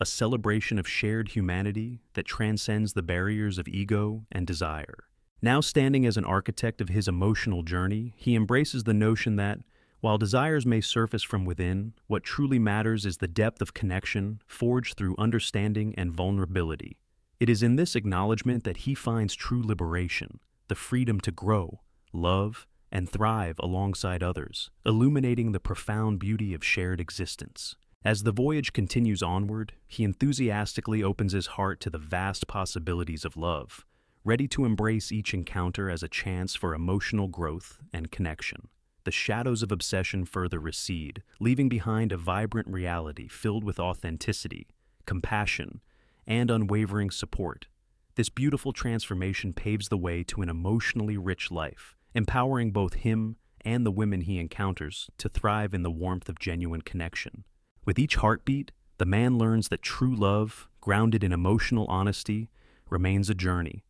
a celebration of shared humanity that transcends the barriers of ego and desire. Now standing as an architect of his emotional journey, he embraces the notion that, while desires may surface from within, what truly matters is the depth of connection forged through understanding and vulnerability. It is in this acknowledgement that he finds true liberation, the freedom to grow, love, and thrive alongside others, illuminating the profound beauty of shared existence. As the voyage continues onward, he enthusiastically opens his heart to the vast possibilities of love, ready to embrace each encounter as a chance for emotional growth and connection. The shadows of obsession further recede, leaving behind a vibrant reality filled with authenticity, compassion, and unwavering support. This beautiful transformation paves the way to an emotionally rich life, empowering both him and the women he encounters to thrive in the warmth of genuine connection. With each heartbeat, the man learns that true love, grounded in emotional honesty, remains a journey,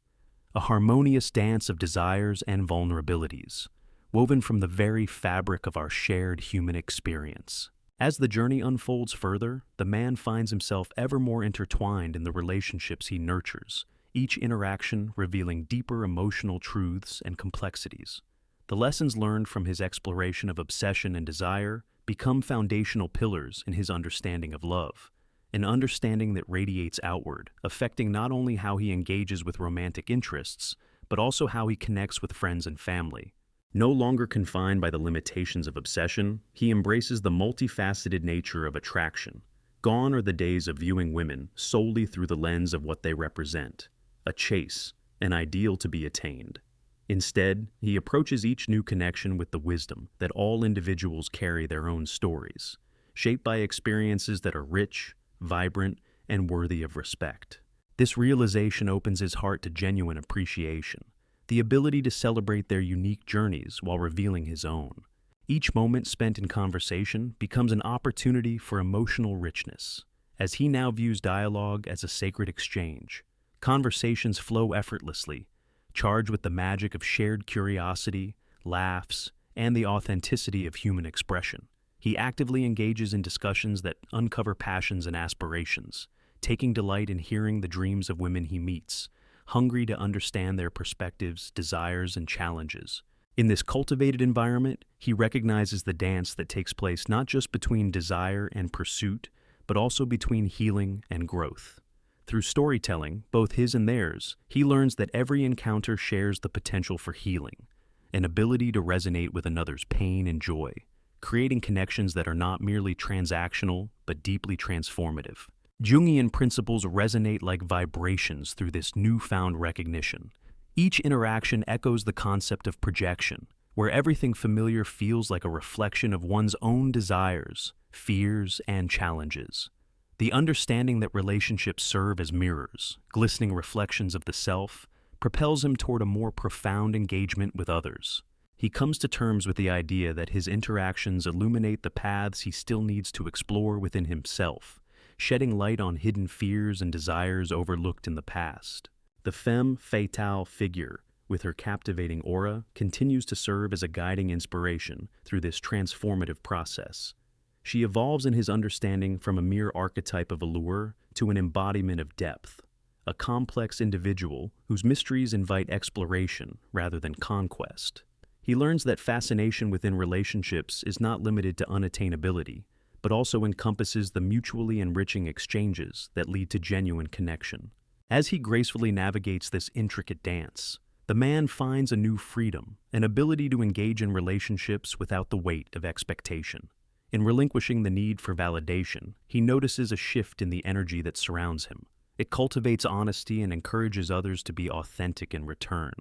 a harmonious dance of desires and vulnerabilities, woven from the very fabric of our shared human experience. As the journey unfolds further, the man finds himself ever more intertwined in the relationships he nurtures, each interaction revealing deeper emotional truths and complexities. The lessons learned from his exploration of obsession and desire become foundational pillars in his understanding of love, an understanding that radiates outward, affecting not only how he engages with romantic interests, but also how he connects with friends and family. No longer confined by the limitations of obsession, he embraces the multifaceted nature of attraction. Gone are the days of viewing women solely through the lens of what they represent, a chase, an ideal to be attained. Instead, he approaches each new connection with the wisdom that all individuals carry their own stories, shaped by experiences that are rich, vibrant, and worthy of respect. This realization opens his heart to genuine appreciation, the ability to celebrate their unique journeys while revealing his own. Each moment spent in conversation becomes an opportunity for emotional richness, as he now views dialogue as a sacred exchange. Conversations flow effortlessly, charged with the magic of shared curiosity, laughs, and the authenticity of human expression. He actively engages in discussions that uncover passions and aspirations, taking delight in hearing the dreams of women he meets, hungry to understand their perspectives, desires, and challenges. In this cultivated environment, he recognizes the dance that takes place not just between desire and pursuit, but also between healing and growth. Through storytelling, both his and theirs, he learns that every encounter shares the potential for healing, an ability to resonate with another's pain and joy, creating connections that are not merely transactional, but deeply transformative. Jungian principles resonate like vibrations through this newfound recognition. Each interaction echoes the concept of projection, where everything familiar feels like a reflection of one's own desires, fears, and challenges. The understanding that relationships serve as mirrors, glistening reflections of the self, propels him toward a more profound engagement with others. He comes to terms with the idea that his interactions illuminate the paths he still needs to explore within himself, shedding light on hidden fears and desires overlooked in the past. The femme fatale figure, with her captivating aura, continues to serve as a guiding inspiration through this transformative process. She evolves in his understanding from a mere archetype of allure to an embodiment of depth, a complex individual whose mysteries invite exploration rather than conquest. He learns that fascination within relationships is not limited to unattainability, but also encompasses the mutually enriching exchanges that lead to genuine connection. As he gracefully navigates this intricate dance, the man finds a new freedom, an ability to engage in relationships without the weight of expectation. In relinquishing the need for validation, he notices a shift in the energy that surrounds him. It cultivates honesty and encourages others to be authentic in return.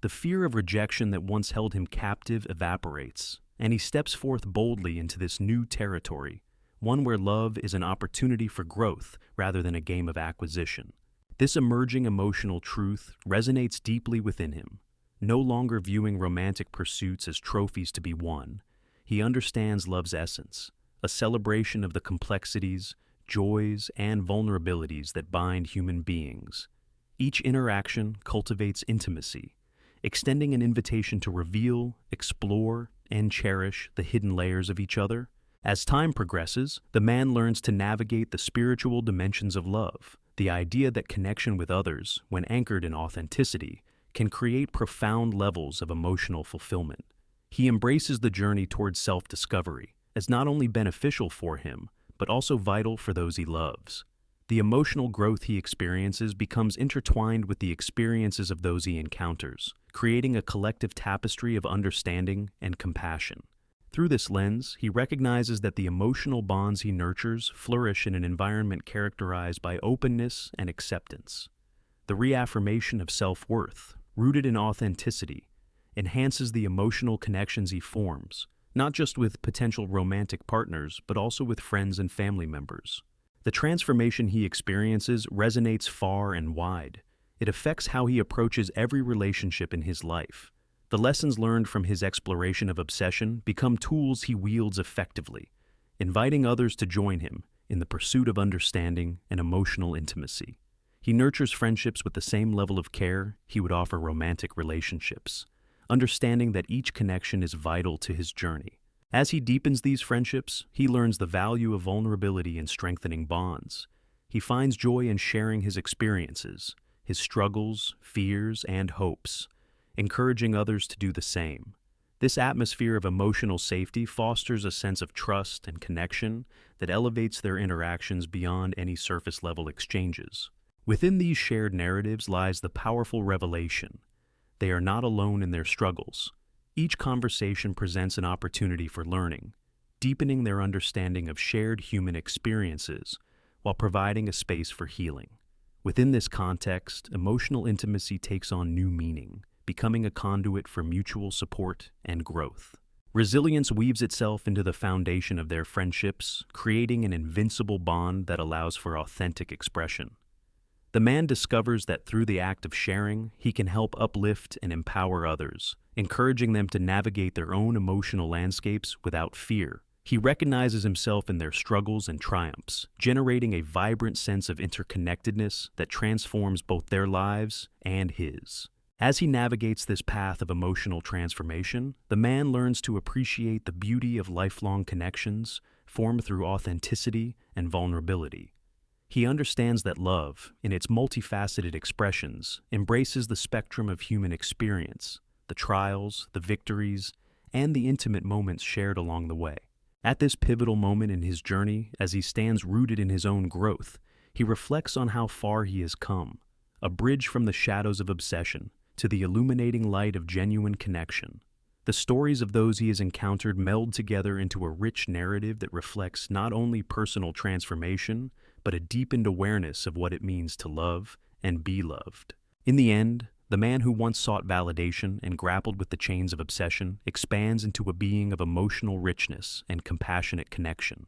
The fear of rejection that once held him captive evaporates, and he steps forth boldly into this new territory, one where love is an opportunity for growth rather than a game of acquisition. This emerging emotional truth resonates deeply within him. No longer viewing romantic pursuits as trophies to be won, he understands love's essence, a celebration of the complexities, joys, and vulnerabilities that bind human beings. Each interaction cultivates intimacy, extending an invitation to reveal, explore, and cherish the hidden layers of each other. As time progresses, the man learns to navigate the spiritual dimensions of love, the idea that connection with others, when anchored in authenticity, can create profound levels of emotional fulfillment. He embraces the journey towards self-discovery as not only beneficial for him, but also vital for those he loves. The emotional growth he experiences becomes intertwined with the experiences of those he encounters, creating a collective tapestry of understanding and compassion. Through this lens, he recognizes that the emotional bonds he nurtures flourish in an environment characterized by openness and acceptance. The reaffirmation of self-worth, rooted in authenticity, enhances the emotional connections he forms, not just with potential romantic partners, but also with friends and family members. The transformation he experiences resonates far and wide. It affects how he approaches every relationship in his life. The lessons learned from his exploration of obsession become tools he wields effectively, inviting others to join him in the pursuit of understanding and emotional intimacy. He nurtures friendships with the same level of care he would offer romantic relationships, understanding that each connection is vital to his journey. As he deepens these friendships, he learns the value of vulnerability in strengthening bonds. He finds joy in sharing his experiences, his struggles, fears, and hopes, encouraging others to do the same. This atmosphere of emotional safety fosters a sense of trust and connection that elevates their interactions beyond any surface-level exchanges. Within these shared narratives lies the powerful revelation: they are not alone in their struggles. Each conversation presents an opportunity for learning, deepening their understanding of shared human experiences while providing a space for healing. Within this context, emotional intimacy takes on new meaning, becoming a conduit for mutual support and growth. Resilience weaves itself into the foundation of their friendships, creating an invincible bond that allows for authentic expression. The man discovers that through the act of sharing, he can help uplift and empower others, encouraging them to navigate their own emotional landscapes without fear. He recognizes himself in their struggles and triumphs, generating a vibrant sense of interconnectedness that transforms both their lives and his. As he navigates this path of emotional transformation, the man learns to appreciate the beauty of lifelong connections formed through authenticity and vulnerability. He understands that love, in its multifaceted expressions, embraces the spectrum of human experience, the trials, the victories, and the intimate moments shared along the way. At this pivotal moment in his journey, as he stands rooted in his own growth, he reflects on how far he has come, a bridge from the shadows of obsession to the illuminating light of genuine connection. The stories of those he has encountered meld together into a rich narrative that reflects not only personal transformation, but a deepened awareness of what it means to love and be loved. In the end, the man who once sought validation and grappled with the chains of obsession expands into a being of emotional richness and compassionate connection.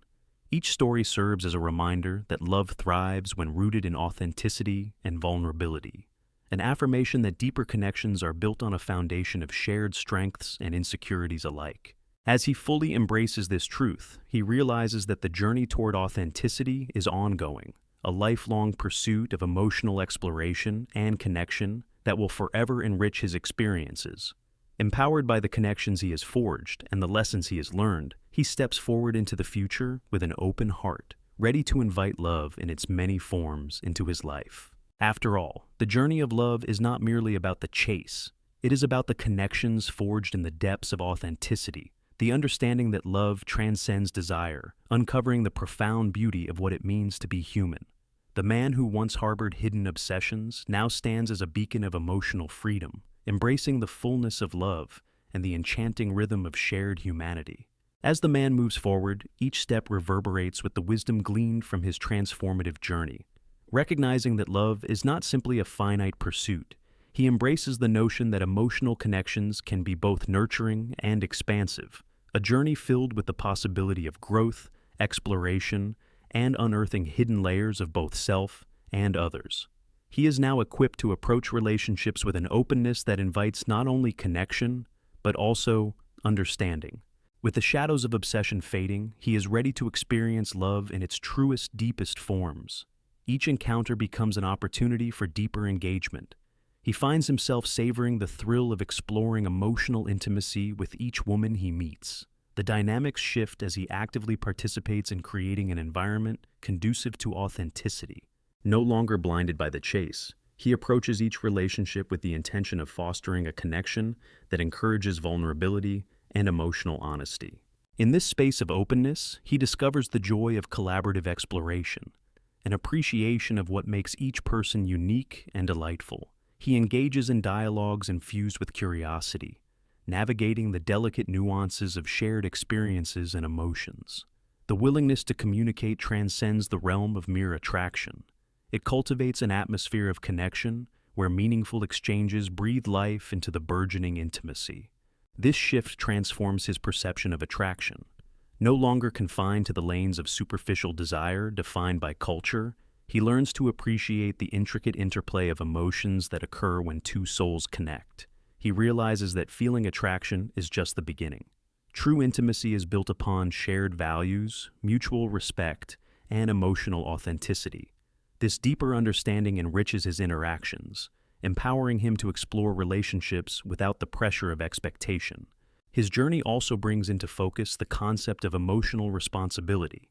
Each story serves as a reminder that love thrives when rooted in authenticity and vulnerability, an affirmation that deeper connections are built on a foundation of shared strengths and insecurities alike. As he fully embraces this truth, he realizes that the journey toward authenticity is ongoing, a lifelong pursuit of emotional exploration and connection that will forever enrich his experiences. Empowered by the connections he has forged and the lessons he has learned, he steps forward into the future with an open heart, ready to invite love in its many forms into his life. After all, the journey of love is not merely about the chase. It is about the connections forged in the depths of authenticity, the understanding that love transcends desire, uncovering the profound beauty of what it means to be human. The man who once harbored hidden obsessions now stands as a beacon of emotional freedom, embracing the fullness of love and the enchanting rhythm of shared humanity. As the man moves forward, each step reverberates with the wisdom gleaned from his transformative journey. Recognizing that love is not simply a finite pursuit, he embraces the notion that emotional connections can be both nurturing and expansive, a journey filled with the possibility of growth, exploration, and unearthing hidden layers of both self and others. He is now equipped to approach relationships with an openness that invites not only connection, but also understanding. With the shadows of obsession fading, he is ready to experience love in its truest, deepest forms. Each encounter becomes an opportunity for deeper engagement. He finds himself savoring the thrill of exploring emotional intimacy with each woman he meets. The dynamics shift as he actively participates in creating an environment conducive to authenticity. No longer blinded by the chase, he approaches each relationship with the intention of fostering a connection that encourages vulnerability and emotional honesty. In this space of openness, he discovers the joy of collaborative exploration, an appreciation of what makes each person unique and delightful. He engages in dialogues infused with curiosity, navigating the delicate nuances of shared experiences and emotions. The willingness to communicate transcends the realm of mere attraction. It cultivates an atmosphere of connection where meaningful exchanges breathe life into the burgeoning intimacy. This shift transforms his perception of attraction. No longer confined to the lanes of superficial desire defined by culture, he learns to appreciate the intricate interplay of emotions that occur when two souls connect. He realizes that feeling attraction is just the beginning. True intimacy is built upon shared values, mutual respect, and emotional authenticity. This deeper understanding enriches his interactions, empowering him to explore relationships without the pressure of expectation. His journey also brings into focus the concept of emotional responsibility,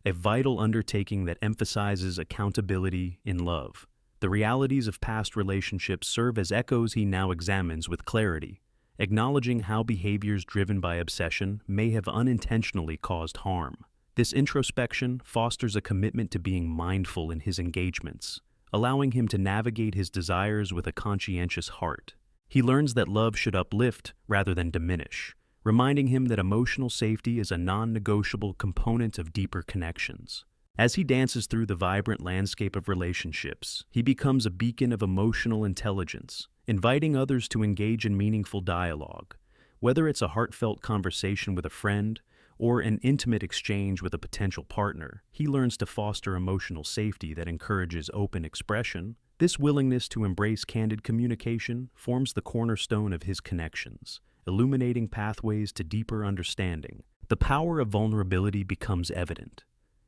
a vital undertaking that emphasizes accountability in love. The realities of past relationships serve as echoes he now examines with clarity, acknowledging how behaviors driven by obsession may have unintentionally caused harm. This introspection fosters a commitment to being mindful in his engagements, allowing him to navigate his desires with a conscientious heart. He learns that love should uplift rather than diminish, reminding him that emotional safety is a non-negotiable component of deeper connections. As he dances through the vibrant landscape of relationships, he becomes a beacon of emotional intelligence, inviting others to engage in meaningful dialogue. Whether it's a heartfelt conversation with a friend or an intimate exchange with a potential partner, he learns to foster emotional safety that encourages open expression. This willingness to embrace candid communication forms the cornerstone of his connections, illuminating pathways to deeper understanding. The power of vulnerability becomes evident.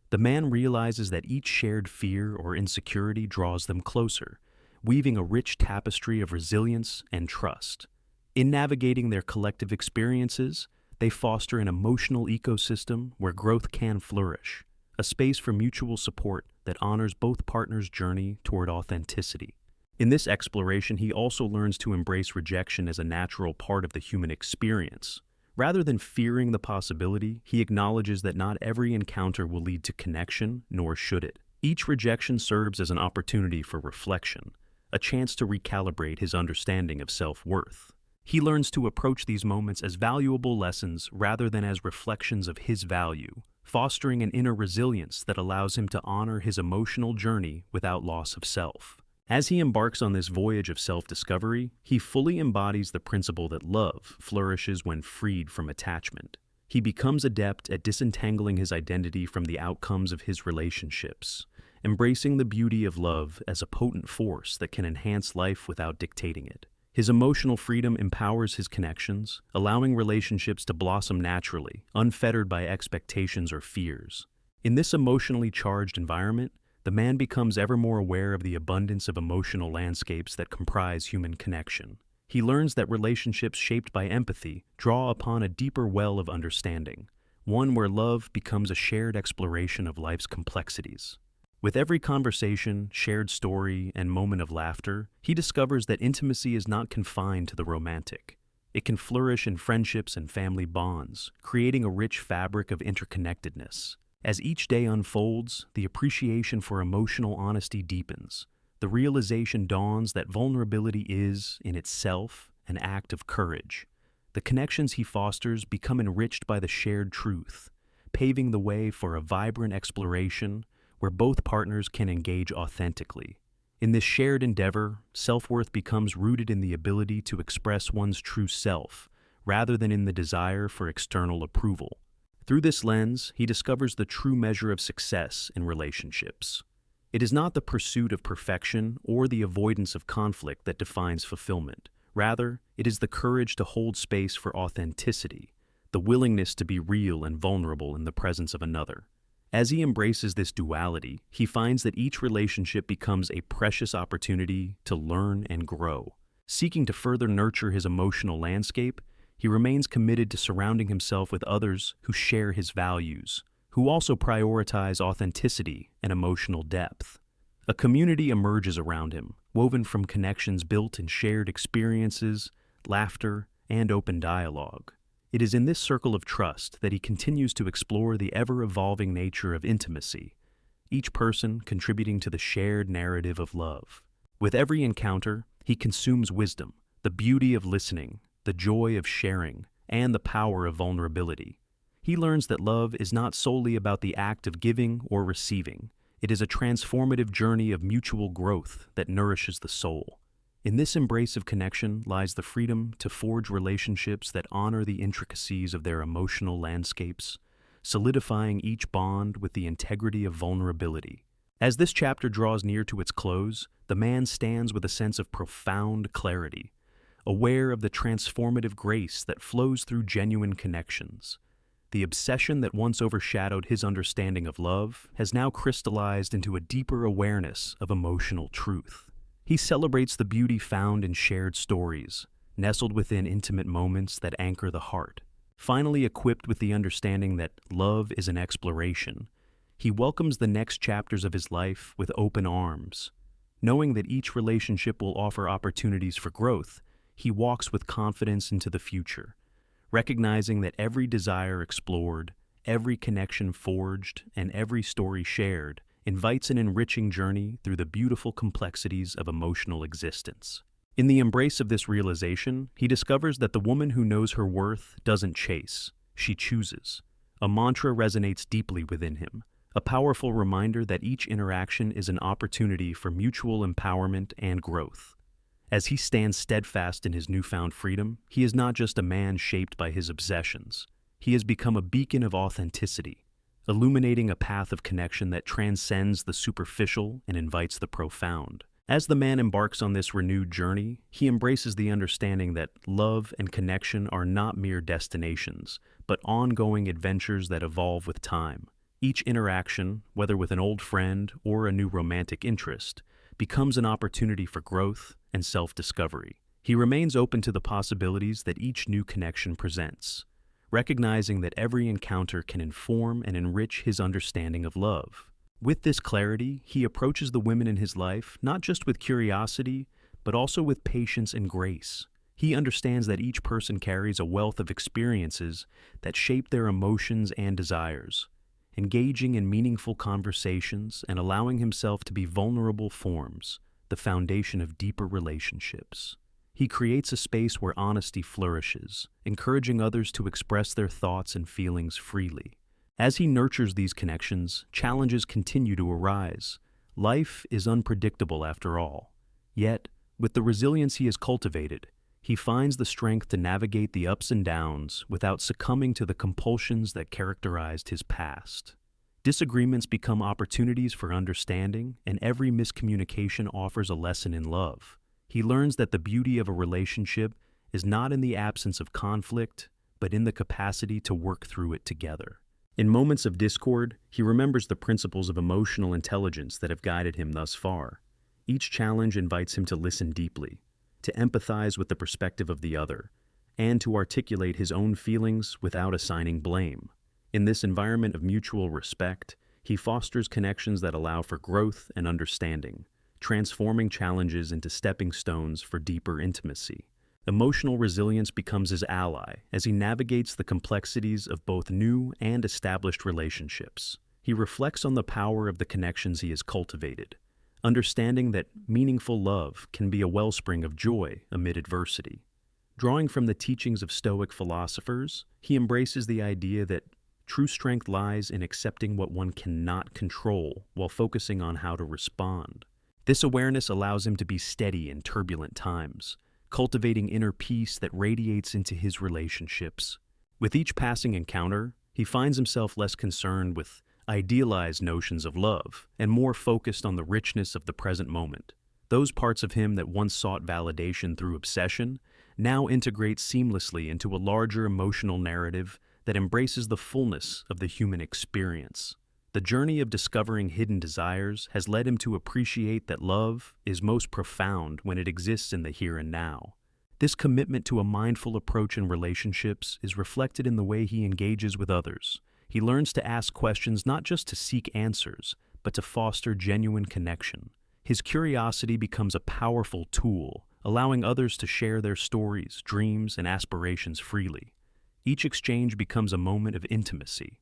The man realizes that each shared fear or insecurity draws them closer, weaving a rich tapestry of resilience and trust. In navigating their collective experiences, they foster an emotional ecosystem where growth can flourish, a space for mutual support that honors both partners' journey toward authenticity. In this exploration, he also learns to embrace rejection as a natural part of the human experience. Rather than fearing the possibility, he acknowledges that not every encounter will lead to connection, nor should it. Each rejection serves as an opportunity for reflection, a chance to recalibrate his understanding of self-worth. He learns to approach these moments as valuable lessons rather than as reflections of his value, fostering an inner resilience that allows him to honor his emotional journey without loss of self. As he embarks on this voyage of self-discovery, he fully embodies the principle that love flourishes when freed from attachment. He becomes adept at disentangling his identity from the outcomes of his relationships, embracing the beauty of love as a potent force that can enhance life without dictating it. His emotional freedom empowers his connections, allowing relationships to blossom naturally, unfettered by expectations or fears. In this emotionally charged environment, the man becomes ever more aware of the abundance of emotional landscapes that comprise human connection. He learns that relationships shaped by empathy draw upon a deeper well of understanding, one where love becomes a shared exploration of life's complexities. With every conversation, shared story, and moment of laughter, he discovers that intimacy is not confined to the romantic. It can flourish in friendships and family bonds, creating a rich fabric of interconnectedness. As each day unfolds, the appreciation for emotional honesty deepens. The realization dawns that vulnerability is, in itself, an act of courage. The connections he fosters become enriched by the shared truth, paving the way for a vibrant exploration where both partners can engage authentically. In this shared endeavor, self-worth becomes rooted in the ability to express one's true self, rather than in the desire for external approval. Through this lens, he discovers the true measure of success in relationships. It is not the pursuit of perfection or the avoidance of conflict that defines fulfillment. Rather, it is the courage to hold space for authenticity, the willingness to be real and vulnerable in the presence of another. As he embraces this duality, he finds that each relationship becomes a precious opportunity to learn and grow. Seeking to further nurture his emotional landscape, he remains committed to surrounding himself with others who share his values, who also prioritize authenticity and emotional depth. A community emerges around him, woven from connections built in shared experiences, laughter, and open dialogue. It is in this circle of trust that he continues to explore the ever-evolving nature of intimacy, each person contributing to the shared narrative of love. With every encounter, he consumes wisdom, the beauty of listening, the joy of sharing, and the power of vulnerability. He learns that love is not solely about the act of giving or receiving. It is a transformative journey of mutual growth that nourishes the soul. In this embrace of connection lies the freedom to forge relationships that honor the intricacies of their emotional landscapes, solidifying each bond with the integrity of vulnerability. As this chapter draws near to its close, the man stands with a sense of profound clarity, aware of the transformative grace that flows through genuine connections. The obsession that once overshadowed his understanding of love has now crystallized into a deeper awareness of emotional truth. He celebrates the beauty found in shared stories, nestled within intimate moments that anchor the heart. Finally equipped with the understanding that love is an exploration, he welcomes the next chapters of his life with open arms. Knowing that each relationship will offer opportunities for growth, he walks with confidence into the future, recognizing that every desire explored, every connection forged, and every story shared invites an enriching journey through the beautiful complexities of emotional existence. In the embrace of this realization, he discovers that the woman who knows her worth doesn't chase, she chooses. A mantra resonates deeply within him, a powerful reminder that each interaction is an opportunity for mutual empowerment and growth. As he stands steadfast in his newfound freedom, he is not just a man shaped by his obsessions. He has become a beacon of authenticity, illuminating a path of connection that transcends the superficial and invites the profound. As the man embarks on this renewed journey, he embraces the understanding that love and connection are not mere destinations, but ongoing adventures that evolve with time. Each interaction, whether with an old friend or a new romantic interest, becomes an opportunity for growth and self-discovery. He remains open to the possibilities that each new connection presents, recognizing that every encounter can inform and enrich his understanding of love. With this clarity, he approaches the women in his life not just with curiosity, but also with patience and grace. He understands that each person carries a wealth of experiences that shape their emotions and desires. Engaging in meaningful conversations and allowing himself to be vulnerable forms the foundation of deeper relationships. He creates a space where honesty flourishes, encouraging others to express their thoughts and feelings freely. As he nurtures these connections, challenges continue to arise. Life is unpredictable after all. Yet, with the resilience he has cultivated, he finds the strength to navigate the ups and downs without succumbing to the compulsions that characterized his past. Disagreements become opportunities for understanding, and every miscommunication offers a lesson in love. He learns that the beauty of a relationship is not in the absence of conflict, but in the capacity to work through it together. In moments of discord, he remembers the principles of emotional intelligence that have guided him thus far. Each challenge invites him to listen deeply, to empathize with the perspective of the other, and to articulate his own feelings without assigning blame. In this environment of mutual respect, he fosters connections that allow for growth and understanding, transforming challenges into stepping stones for deeper intimacy. Emotional resilience becomes his ally as he navigates the complexities of both new and established relationships. He reflects on the power of the connections he has cultivated, understanding that meaningful love can be a wellspring of joy amid adversity. Drawing from the teachings of Stoic philosophers, he embraces the idea that true strength lies in accepting what one cannot control while focusing on how to respond. This awareness allows him to be steady in turbulent times, cultivating inner peace that radiates into his relationships. With each passing encounter, he finds himself less concerned with idealized notions of love and more focused on the richness of the present moment. Those parts of him that once sought validation through obsession now integrate seamlessly into a larger emotional narrative that embraces the fullness of the human experience. The journey of discovering hidden desires has led him to appreciate that love is most profound when it exists in the here and now. This commitment to a mindful approach in relationships is reflected in the way he engages with others. He learns to ask questions not just to seek answers, but to foster genuine connection. His curiosity becomes a powerful tool, allowing others to share their stories, dreams, and aspirations freely. Each exchange becomes a moment of intimacy.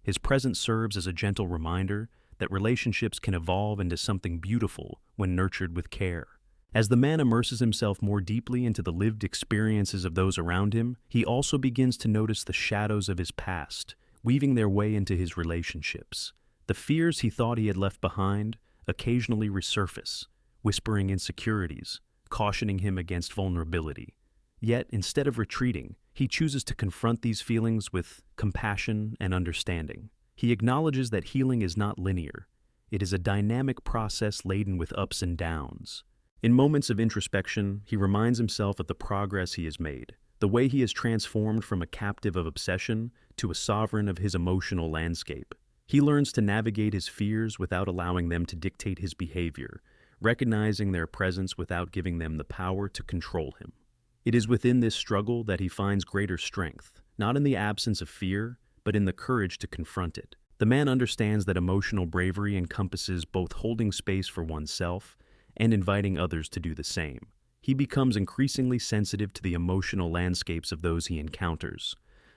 His presence serves as a gentle reminder that relationships can evolve into something beautiful when nurtured with care. As the man immerses himself more deeply into the lived experiences of those around him, he also begins to notice the shadows of his past, weaving their way into his relationships. The fears he thought he had left behind occasionally resurface, whispering insecurities, cautioning him against vulnerability. Yet, instead of retreating, he chooses to confront these feelings with compassion and understanding. He acknowledges that healing is not linear. It is a dynamic process laden with ups and downs. In moments of introspection, he reminds himself of the progress he has made, the way he has transformed from a captive of obsession to a sovereign of his emotional landscape. He learns to navigate his fears without allowing them to dictate his behavior, recognizing their presence without giving them the power to control him. It is within this struggle that he finds greater strength, not in the absence of fear, but in the courage to confront it. The man understands that emotional bravery encompasses both holding space for oneself and inviting others to do the same. He becomes increasingly sensitive to the emotional landscapes of those he encounters,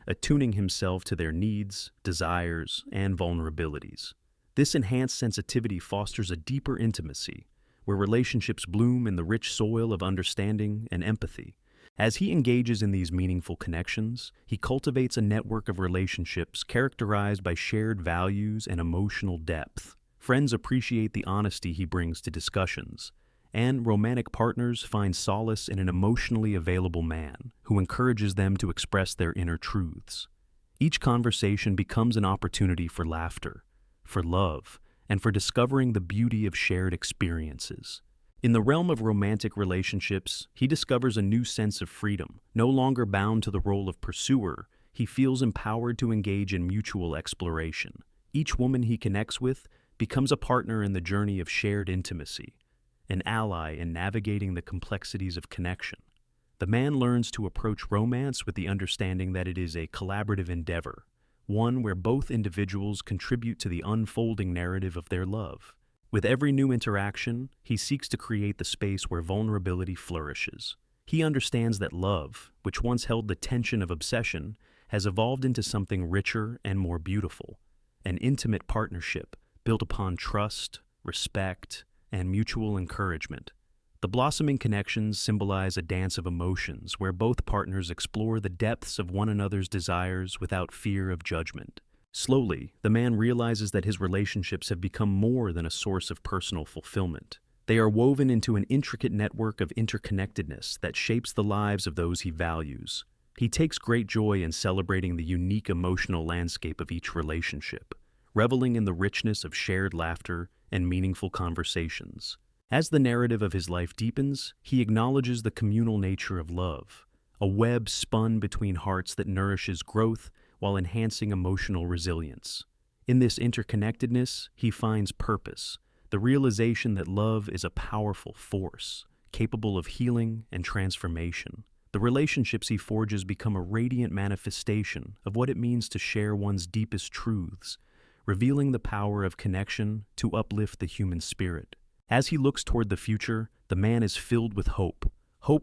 attuning himself to their needs, desires, and vulnerabilities. This enhanced sensitivity fosters a deeper intimacy, where relationships bloom in the rich soil of understanding and empathy. As he engages in these meaningful connections, he cultivates a network of relationships characterized by shared values and emotional depth. Friends appreciate the honesty he brings to discussions, and romantic partners find solace in an emotionally available man who encourages them to express their inner truths. Each conversation becomes an opportunity for laughter, for love, and for discovering the beauty of shared experiences. In the realm of romantic relationships, he discovers a new sense of freedom. No longer bound to the role of pursuer, he feels empowered to engage in mutual exploration. Each woman he connects with becomes a partner in the journey of shared intimacy, an ally in navigating the complexities of connection. The man learns to approach romance with the understanding that it is a collaborative endeavor, one where both individuals contribute to the unfolding narrative of their love. With every new interaction, he seeks to create the space where vulnerability flourishes. He understands that love, which once held the tension of obsession, has evolved into something richer and more beautiful, an intimate partnership built upon trust, respect, and mutual encouragement. The blossoming connections symbolize a dance of emotions where both partners explore the depths of one another's desires without fear of judgment. Slowly, the man realizes that his relationships have become more than a source of personal fulfillment. They are woven into an intricate network of interconnectedness that shapes the lives of those he values. He takes great joy in celebrating the unique emotional landscape of each relationship, reveling in the richness of shared laughter and meaningful conversations. As the narrative of his life deepens, he acknowledges the communal nature of love, a web spun between hearts that nourishes growth while enhancing emotional resilience. In this interconnectedness, he finds purpose, the realization that love is a powerful force, capable of healing and transformation. The relationships he forges become a radiant manifestation of what it means to share one's deepest truths, revealing the power of connection to uplift the human spirit. As he looks toward the future, the man is filled with hope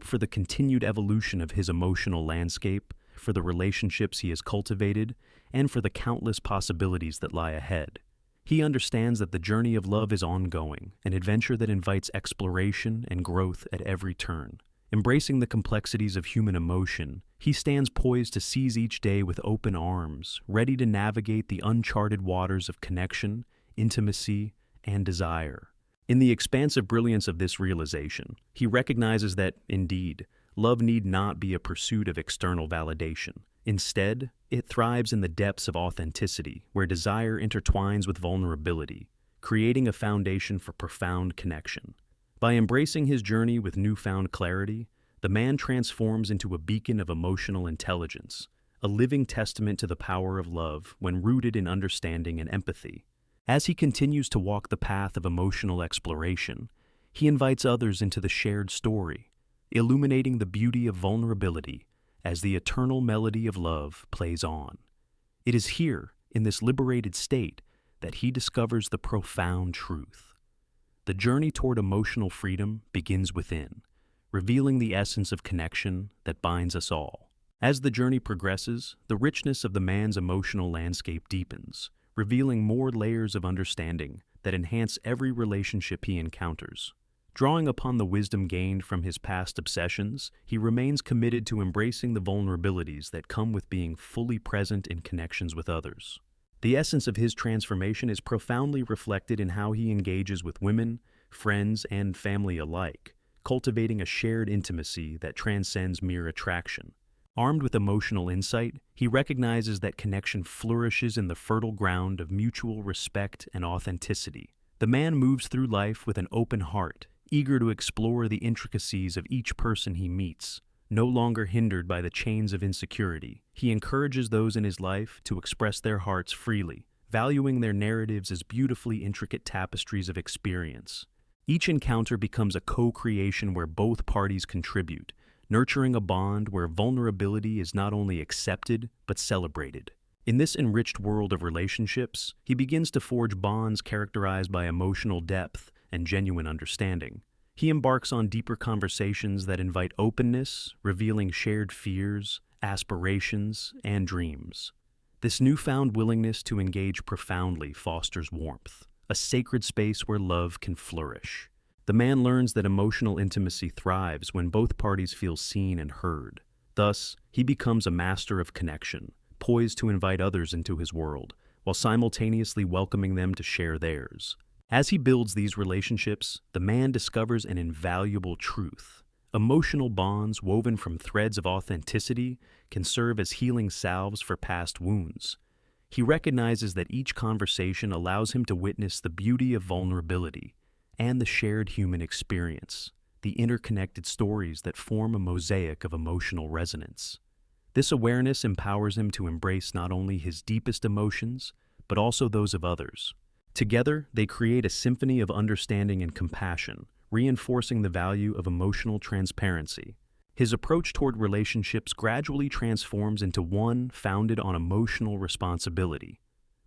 for the continued evolution of his emotional landscape, for the relationships he has cultivated, and for the countless possibilities that lie ahead. He understands that the journey of love is ongoing, an adventure that invites exploration and growth at every turn. Embracing the complexities of human emotion, he stands poised to seize each day with open arms, ready to navigate the uncharted waters of connection, intimacy, and desire. In the expansive brilliance of this realization, he recognizes that, indeed, love need not be a pursuit of external validation. Instead, it thrives in the depths of authenticity, where desire intertwines with vulnerability, creating a foundation for profound connection. By embracing his journey with newfound clarity, the man transforms into a beacon of emotional intelligence, a living testament to the power of love when rooted in understanding and empathy. As he continues to walk the path of emotional exploration, he invites others into the shared story, illuminating the beauty of vulnerability as the eternal melody of love plays on. It is here, in this liberated state, that he discovers the profound truth. The journey toward emotional freedom begins within, revealing the essence of connection that binds us all. As the journey progresses, the richness of the man's emotional landscape deepens, revealing more layers of understanding that enhance every relationship he encounters. Drawing upon the wisdom gained from his past obsessions, he remains committed to embracing the vulnerabilities that come with being fully present in connections with others. The essence of his transformation is profoundly reflected in how he engages with women, friends, and family alike, cultivating a shared intimacy that transcends mere attraction. Armed with emotional insight, he recognizes that connection flourishes in the fertile ground of mutual respect and authenticity. The man moves through life with an open heart, eager to explore the intricacies of each person he meets. No longer hindered by the chains of insecurity, he encourages those in his life to express their hearts freely, valuing their narratives as beautifully intricate tapestries of experience. Each encounter becomes a co-creation where both parties contribute, nurturing a bond where vulnerability is not only accepted, but celebrated. In this enriched world of relationships, he begins to forge bonds characterized by emotional depth and genuine understanding. He embarks on deeper conversations that invite openness, revealing shared fears, aspirations, and dreams. This newfound willingness to engage profoundly fosters warmth, a sacred space where love can flourish. The man learns that emotional intimacy thrives when both parties feel seen and heard. Thus, he becomes a master of connection, poised to invite others into his world, while simultaneously welcoming them to share theirs. As he builds these relationships, the man discovers an invaluable truth. Emotional bonds woven from threads of authenticity can serve as healing salves for past wounds. He recognizes that each conversation allows him to witness the beauty of vulnerability and the shared human experience, the interconnected stories that form a mosaic of emotional resonance. This awareness empowers him to embrace not only his deepest emotions, but also those of others. Together, they create a symphony of understanding and compassion, reinforcing the value of emotional transparency. His approach toward relationships gradually transforms into one founded on emotional responsibility.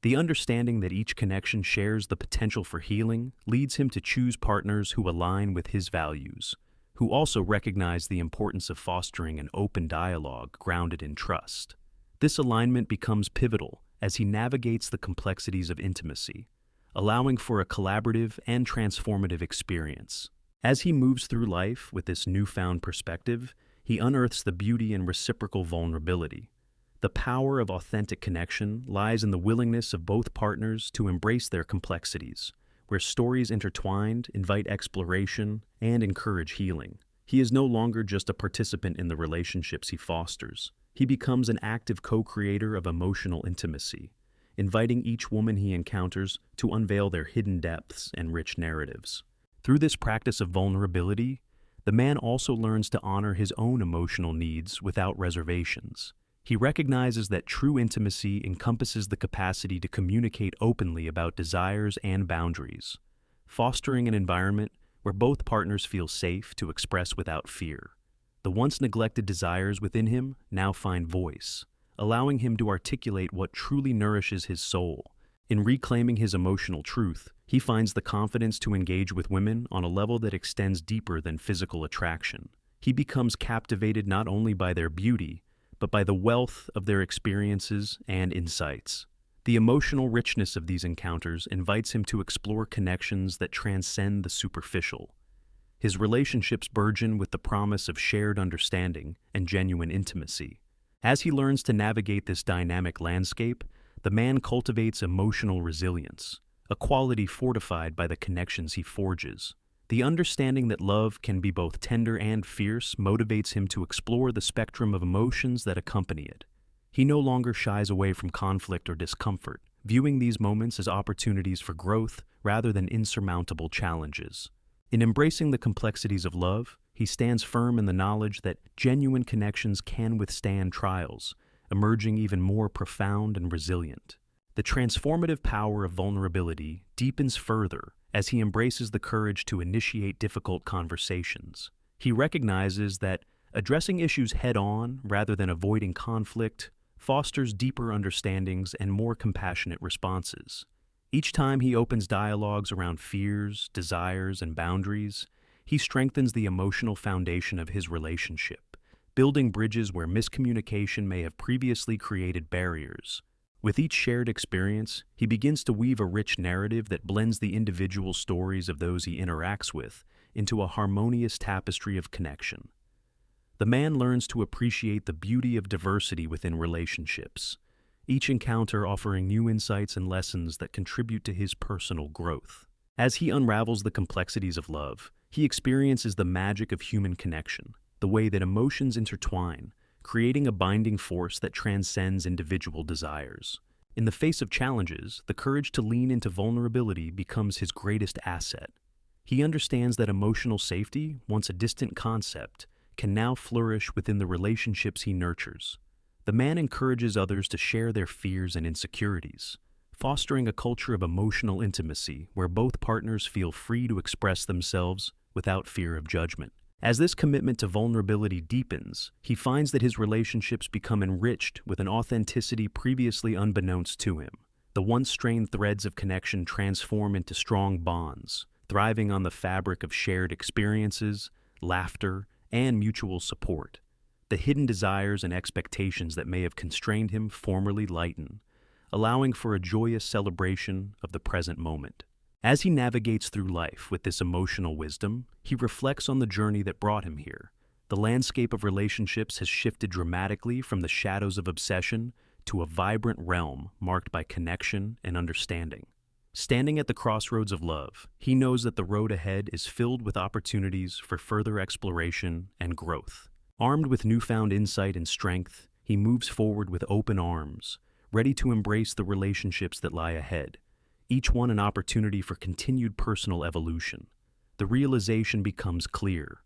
The understanding that each connection shares the potential for healing leads him to choose partners who align with his values, who also recognize the importance of fostering an open dialogue grounded in trust. This alignment becomes pivotal as he navigates the complexities of intimacy, allowing for a collaborative and transformative experience. As he moves through life with this newfound perspective, he unearths the beauty in reciprocal vulnerability. The power of authentic connection lies in the willingness of both partners to embrace their complexities, where stories intertwined invite exploration and encourage healing. He is no longer just a participant in the relationships he fosters. He becomes an active co-creator of emotional intimacy, inviting each woman he encounters to unveil their hidden depths and rich narratives. Through this practice of vulnerability, the man also learns to honor his own emotional needs without reservations. He recognizes that true intimacy encompasses the capacity to communicate openly about desires and boundaries, fostering an environment where both partners feel safe to express without fear. The once neglected desires within him now find voice, allowing him to articulate what truly nourishes his soul. In reclaiming his emotional truth, he finds the confidence to engage with women on a level that extends deeper than physical attraction. He becomes captivated not only by their beauty, but by the wealth of their experiences and insights. The emotional richness of these encounters invites him to explore connections that transcend the superficial. His relationships burgeon with the promise of shared understanding and genuine intimacy. As he learns to navigate this dynamic landscape, the man cultivates emotional resilience, a quality fortified by the connections he forges. The understanding that love can be both tender and fierce motivates him to explore the spectrum of emotions that accompany it. He no longer shies away from conflict or discomfort, viewing these moments as opportunities for growth rather than insurmountable challenges. In embracing the complexities of love, he stands firm in the knowledge that genuine connections can withstand trials, emerging even more profound and resilient. The transformative power of vulnerability deepens further as he embraces the courage to initiate difficult conversations. He recognizes that addressing issues head-on rather than avoiding conflict fosters deeper understandings and more compassionate responses. Each time he opens dialogues around fears, desires, and boundaries, he strengthens the emotional foundation of his relationship, building bridges where miscommunication may have previously created barriers. With each shared experience, he begins to weave a rich narrative that blends the individual stories of those he interacts with into a harmonious tapestry of connection. The man learns to appreciate the beauty of diversity within relationships, each encounter offering new insights and lessons that contribute to his personal growth. As he unravels the complexities of love, he experiences the magic of human connection, the way that emotions intertwine, creating a binding force that transcends individual desires. In the face of challenges, the courage to lean into vulnerability becomes his greatest asset. He understands that emotional safety, once a distant concept, can now flourish within the relationships he nurtures. The man encourages others to share their fears and insecurities, fostering a culture of emotional intimacy where both partners feel free to express themselves without fear of judgment. As this commitment to vulnerability deepens, he finds that his relationships become enriched with an authenticity previously unbeknownst to him. The once strained threads of connection transform into strong bonds, thriving on the fabric of shared experiences, laughter, and mutual support. The hidden desires and expectations that may have constrained him formerly lighten, allowing for a joyous celebration of the present moment. As he navigates through life with this emotional wisdom, he reflects on the journey that brought him here. The landscape of relationships has shifted dramatically from the shadows of obsession to a vibrant realm marked by connection and understanding. Standing at the crossroads of love, he knows that the road ahead is filled with opportunities for further exploration and growth. Armed with newfound insight and strength, he moves forward with open arms, ready to embrace the relationships that lie ahead, each one an opportunity for continued personal evolution. The realization becomes clear.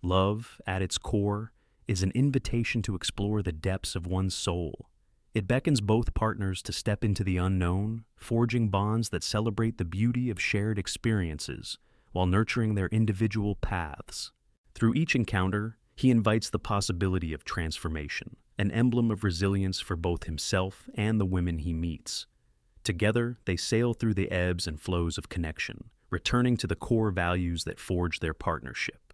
Love, at its core, is an invitation to explore the depths of one's soul. It beckons both partners to step into the unknown, forging bonds that celebrate the beauty of shared experiences while nurturing their individual paths. Through each encounter, he invites the possibility of transformation, an emblem of resilience for both himself and the women he meets. Together, they sail through the ebbs and flows of connection, returning to the core values that forge their partnership.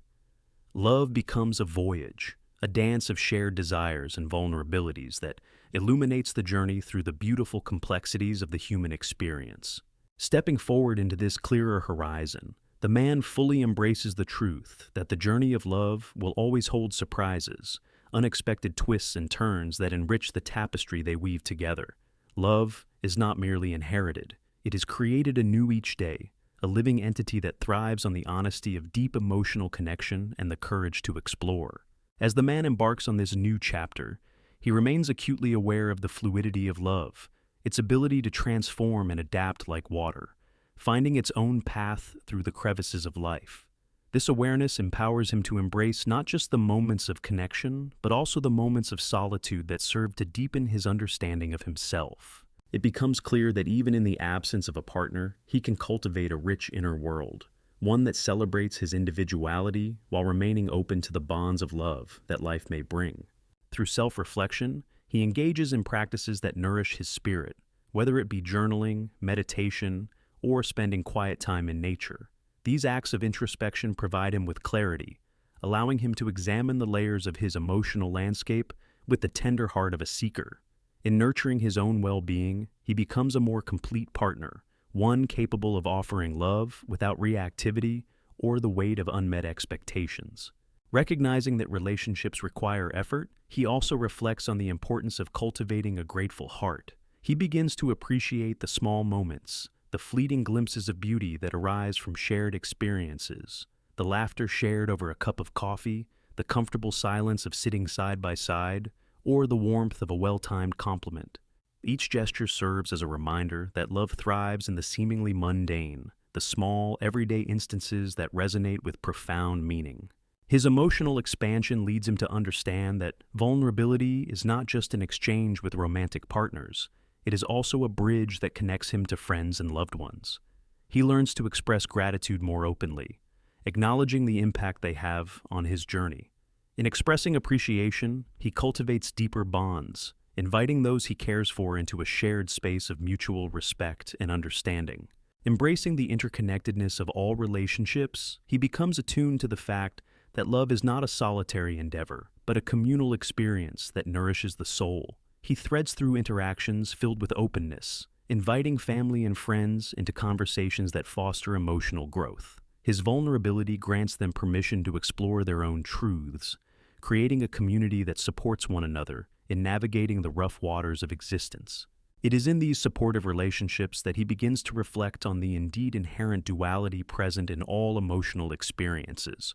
Love becomes a voyage, a dance of shared desires and vulnerabilities that illuminates the journey through the beautiful complexities of the human experience. Stepping forward into this clearer horizon, the man fully embraces the truth that the journey of love will always hold surprises, unexpected twists and turns that enrich the tapestry they weave together. Love is not merely inherited, it is created anew each day, a living entity that thrives on the honesty of deep emotional connection and the courage to explore. As the man embarks on this new chapter, he remains acutely aware of the fluidity of love, its ability to transform and adapt like water, finding its own path through the crevices of life. This awareness empowers him to embrace not just the moments of connection, but also the moments of solitude that serve to deepen his understanding of himself. It becomes clear that even in the absence of a partner, he can cultivate a rich inner world, one that celebrates his individuality while remaining open to the bonds of love that life may bring. Through self-reflection, he engages in practices that nourish his spirit, whether it be journaling, meditation, or spending quiet time in nature. These acts of introspection provide him with clarity, allowing him to examine the layers of his emotional landscape with the tender heart of a seeker. In nurturing his own well-being, he becomes a more complete partner, one capable of offering love without reactivity or the weight of unmet expectations. Recognizing that relationships require effort, he also reflects on the importance of cultivating a grateful heart. He begins to appreciate the small moments, the fleeting glimpses of beauty that arise from shared experiences, the laughter shared over a cup of coffee, the comfortable silence of sitting side by side, or the warmth of a well-timed compliment. Each gesture serves as a reminder that love thrives in the seemingly mundane, the small, everyday instances that resonate with profound meaning. His emotional expansion leads him to understand that vulnerability is not just an exchange with romantic partners, it is also a bridge that connects him to friends and loved ones. He learns to express gratitude more openly, acknowledging the impact they have on his journey. In expressing appreciation, he cultivates deeper bonds, inviting those he cares for into a shared space of mutual respect and understanding. Embracing the interconnectedness of all relationships, he becomes attuned to the fact that love is not a solitary endeavor, but a communal experience that nourishes the soul. He threads through interactions filled with openness, inviting family and friends into conversations that foster emotional growth. His vulnerability grants them permission to explore their own truths, creating a community that supports one another in navigating the rough waters of existence. It is in these supportive relationships that he begins to reflect on the indeed inherent duality present in all emotional experiences,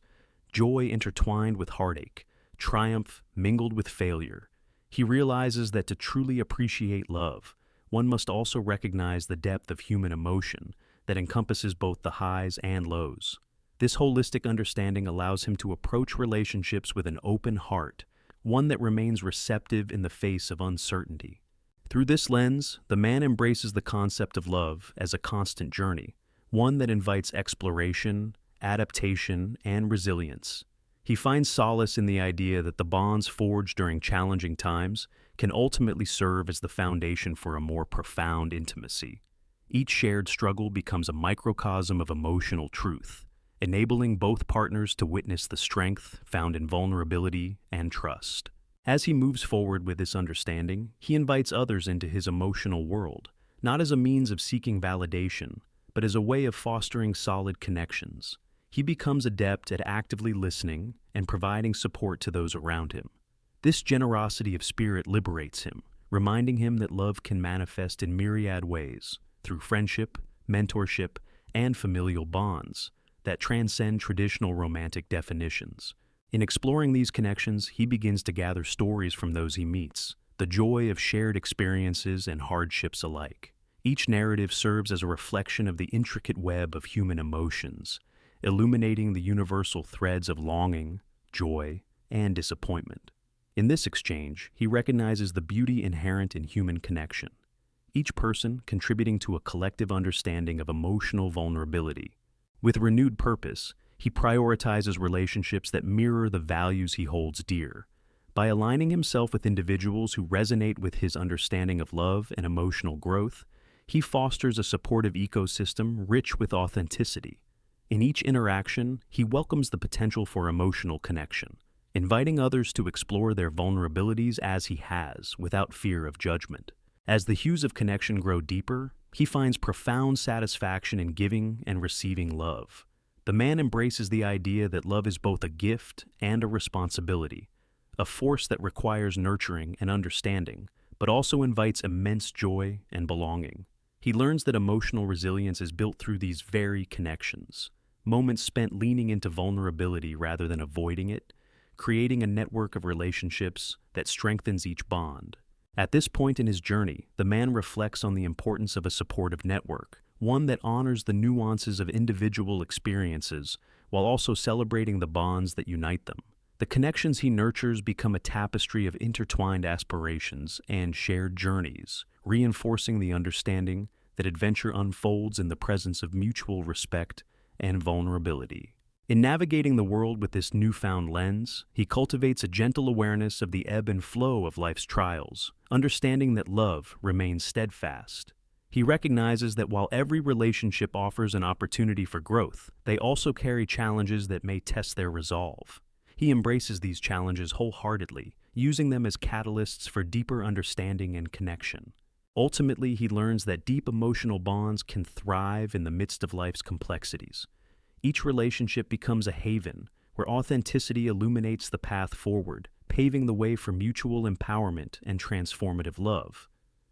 joy intertwined with heartache, triumph mingled with failure. He realizes that to truly appreciate love, one must also recognize the depth of human emotion that encompasses both the highs and lows. This holistic understanding allows him to approach relationships with an open heart, one that remains receptive in the face of uncertainty. Through this lens, the man embraces the concept of love as a constant journey, one that invites exploration, adaptation, and resilience. He finds solace in the idea that the bonds forged during challenging times can ultimately serve as the foundation for a more profound intimacy. Each shared struggle becomes a microcosm of emotional truth, enabling both partners to witness the strength found in vulnerability and trust. As he moves forward with this understanding, he invites others into his emotional world, not as a means of seeking validation, but as a way of fostering solid connections. He becomes adept at actively listening and providing support to those around him. This generosity of spirit liberates him, reminding him that love can manifest in myriad ways, through friendship, mentorship, and familial bonds that transcend traditional romantic definitions. In exploring these connections, he begins to gather stories from those he meets, the joy of shared experiences and hardships alike. Each narrative serves as a reflection of the intricate web of human emotions, illuminating the universal threads of longing, joy, and disappointment. In this exchange, he recognizes the beauty inherent in human connection, each person contributing to a collective understanding of emotional vulnerability. With renewed purpose, he prioritizes relationships that mirror the values he holds dear. By aligning himself with individuals who resonate with his understanding of love and emotional growth, he fosters a supportive ecosystem rich with authenticity. In each interaction, he welcomes the potential for emotional connection, inviting others to explore their vulnerabilities as he has, without fear of judgment. As the hues of connection grow deeper, he finds profound satisfaction in giving and receiving love. The man embraces the idea that love is both a gift and a responsibility, a force that requires nurturing and understanding, but also invites immense joy and belonging. He learns that emotional resilience is built through these very connections, moments spent leaning into vulnerability rather than avoiding it, creating a network of relationships that strengthens each bond. At this point in his journey, the man reflects on the importance of a supportive network, one that honors the nuances of individual experiences while also celebrating the bonds that unite them. The connections he nurtures become a tapestry of intertwined aspirations and shared journeys, reinforcing the understanding that adventure unfolds in the presence of mutual respect and vulnerability. In navigating the world with this newfound lens, he cultivates a gentle awareness of the ebb and flow of life's trials, understanding that love remains steadfast. He recognizes that while every relationship offers an opportunity for growth, they also carry challenges that may test their resolve. He embraces these challenges wholeheartedly, using them as catalysts for deeper understanding and connection. Ultimately, he learns that deep emotional bonds can thrive in the midst of life's complexities. Each relationship becomes a haven where authenticity illuminates the path forward, paving the way for mutual empowerment and transformative love.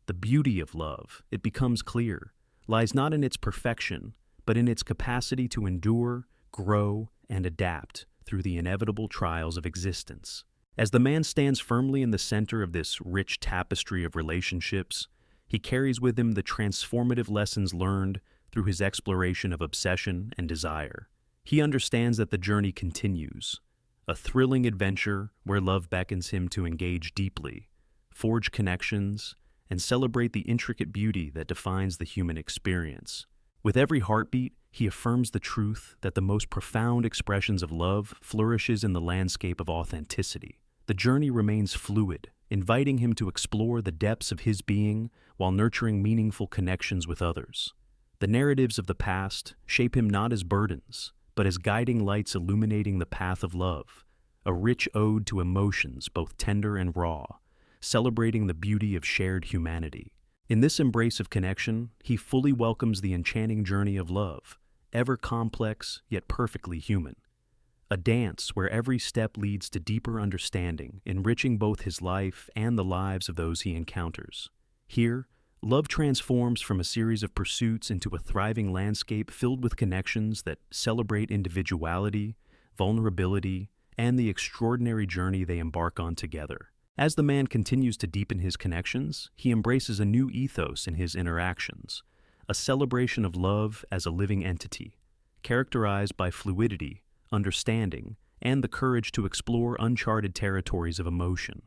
The beauty of love, it becomes clear, lies not in its perfection, but in its capacity to endure, grow, and adapt through the inevitable trials of existence. As the man stands firmly in the center of this rich tapestry of relationships, he carries with him the transformative lessons learned through his exploration of obsession and desire. He understands that the journey continues, a thrilling adventure where love beckons him to engage deeply, forge connections, and celebrate the intricate beauty that defines the human experience. With every heartbeat, he affirms the truth that the most profound expressions of love flourishes in the landscape of authenticity. The journey remains fluid, inviting him to explore the depths of his being while nurturing meaningful connections with others. The narratives of the past shape him not as burdens, but as guiding lights illuminating the path of love, a rich ode to emotions both tender and raw, celebrating the beauty of shared humanity. In this embrace of connection, he fully welcomes the enchanting journey of love, ever complex yet perfectly human. A dance where every step leads to deeper understanding, enriching both his life and the lives of those he encounters. Here, love transforms from a series of pursuits into a thriving landscape filled with connections that celebrate individuality, vulnerability, and the extraordinary journey they embark on together. As the man continues to deepen his connections, he embraces a new ethos in his interactions, a celebration of love as a living entity, characterized by fluidity, understanding, and the courage to explore uncharted territories of emotion.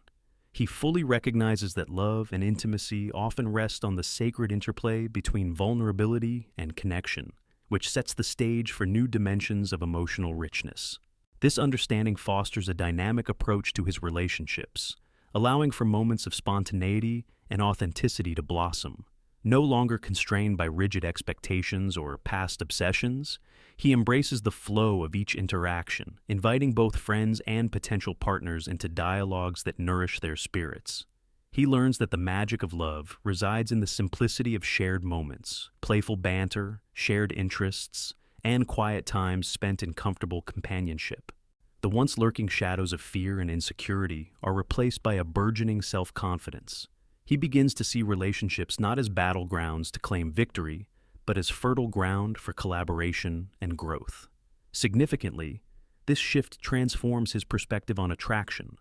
He fully recognizes that love and intimacy often rest on the sacred interplay between vulnerability and connection, which sets the stage for new dimensions of emotional richness. This understanding fosters a dynamic approach to his relationships, allowing for moments of spontaneity and authenticity to blossom. No longer constrained by rigid expectations or past obsessions, he embraces the flow of each interaction, inviting both friends and potential partners into dialogues that nourish their spirits. He learns that the magic of love resides in the simplicity of shared moments, playful banter, shared interests, and quiet times spent in comfortable companionship. The once lurking shadows of fear and insecurity are replaced by a burgeoning self-confidence. He begins to see relationships not as battlegrounds to claim victory, but as fertile ground for collaboration and growth. Significantly, this shift transforms his perspective on attraction.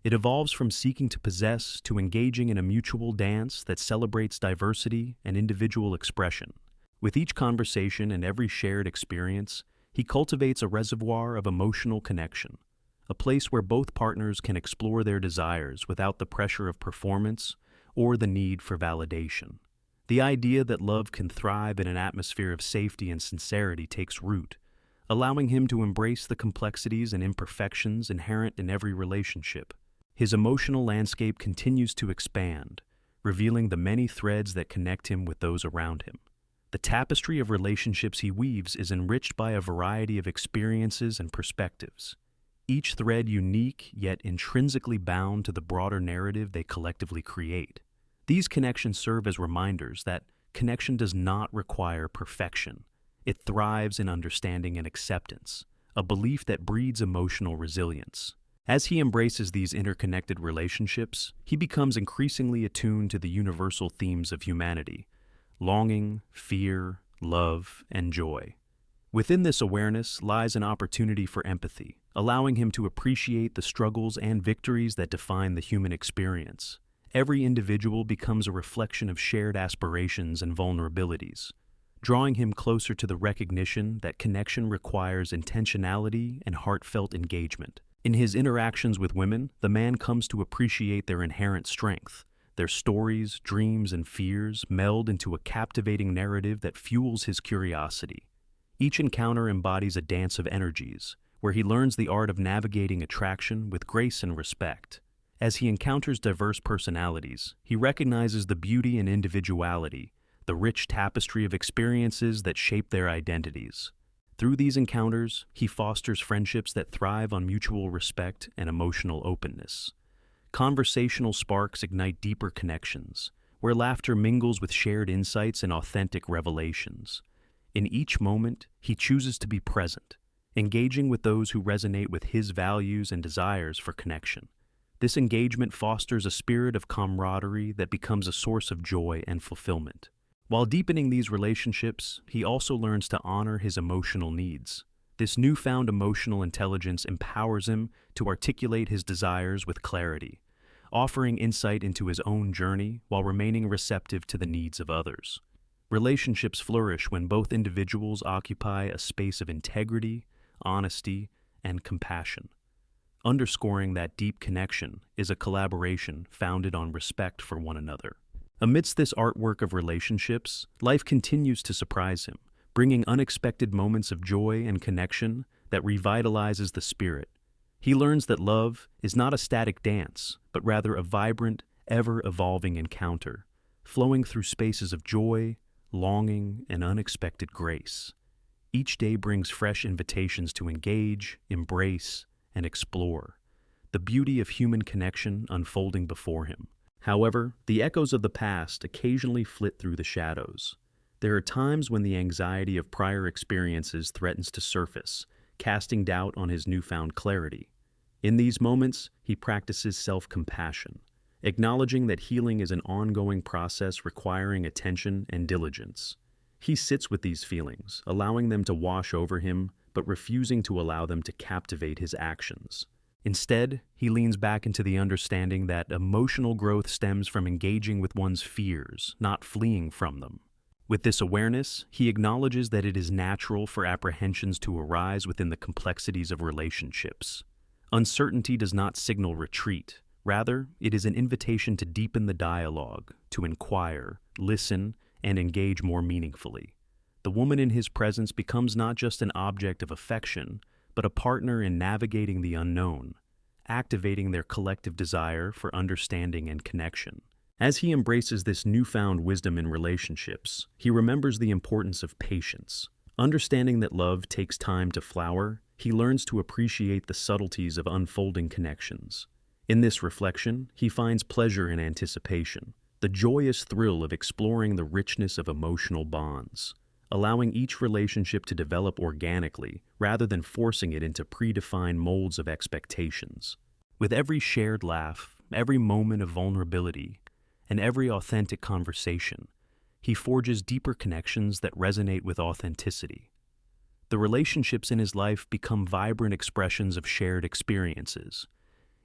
It evolves from seeking to possess to engaging in a mutual dance that celebrates diversity and individual expression. With each conversation and every shared experience, he cultivates a reservoir of emotional connection, a place where both partners can explore their desires without the pressure of performance or the need for validation. The idea that love can thrive in an atmosphere of safety and sincerity takes root, allowing him to embrace the complexities and imperfections inherent in every relationship. His emotional landscape continues to expand, revealing the many threads that connect him with those around him. The tapestry of relationships he weaves is enriched by a variety of experiences and perspectives, each thread unique yet intrinsically bound to the broader narrative they collectively create. These connections serve as reminders that connection does not require perfection. It thrives in understanding and acceptance, a belief that breeds emotional resilience. As he embraces these interconnected relationships, he becomes increasingly attuned to the universal themes of humanity: longing, fear, love, and joy. Within this awareness lies an opportunity for empathy, allowing him to appreciate the struggles and victories that define the human experience. Every individual becomes a reflection of shared aspirations and vulnerabilities, drawing him closer to the recognition that connection requires intentionality and heartfelt engagement. In his interactions with women, the man comes to appreciate their inherent strength. Their stories, dreams, and fears meld into a captivating narrative that fuels his curiosity. Each encounter embodies a dance of energies, where he learns the art of navigating attraction with grace and respect. As he encounters diverse personalities, he recognizes the beauty and individuality, the rich tapestry of experiences that shape their identities. Through these encounters, he fosters friendships that thrive on mutual respect and emotional openness. Conversational sparks ignite deeper connections, where laughter mingles with shared insights and authentic revelations. In each moment, he chooses to be present, engaging with those who resonate with his values and desires for connection. This engagement fosters a spirit of camaraderie that becomes a source of joy and fulfillment. While deepening these relationships, he also learns to honor his emotional needs. This newfound emotional intelligence empowers him to articulate his desires with clarity, offering insight into his own journey while remaining receptive to the needs of others. Relationships flourish when both individuals occupy a space of integrity, honesty, and compassion. Underscoring that deep connection is a collaboration founded on respect for one another. Amidst this artwork of relationships, life continues to surprise him, bringing unexpected moments of joy and connection that revitalizes the spirit. He learns that love is not a static dance, but rather a vibrant, ever-evolving encounter, flowing through spaces of joy, longing, and unexpected grace. Each day brings fresh invitations to engage, embrace, and explore, the beauty of human connection unfolding before him. However, the echoes of the past occasionally flit through the shadows. There are times when the anxiety of prior experiences threatens to surface, casting doubt on his newfound clarity. In these moments, he practices self-compassion, acknowledging that healing is an ongoing process requiring attention and diligence. He sits with these feelings, allowing them to wash over him, but refusing to allow them to captivate his actions. Instead, he leans back into the understanding that emotional growth stems from engaging with one's fears, not fleeing from them. With this awareness, he acknowledges that it is natural for apprehensions to arise within the complexities of relationships. Uncertainty does not signal retreat. Rather, it is an invitation to deepen the dialogue, to inquire, listen, and engage more meaningfully. The woman in his presence becomes not just an object of affection, but a partner in navigating the unknown, activating their collective desire for understanding and connection. As he embraces this newfound wisdom in relationships, he remembers the importance of patience. Understanding that love takes time to flower, he learns to appreciate the subtleties of unfolding connections. In this reflection, he finds pleasure in anticipation, the joyous thrill of exploring the richness of emotional bonds, allowing each relationship to develop organically rather than forcing it into predefined molds of expectations. With every shared laugh, every moment of vulnerability, and every authentic conversation, he forges deeper connections that resonate with authenticity. The relationships in his life become vibrant expressions of shared experiences,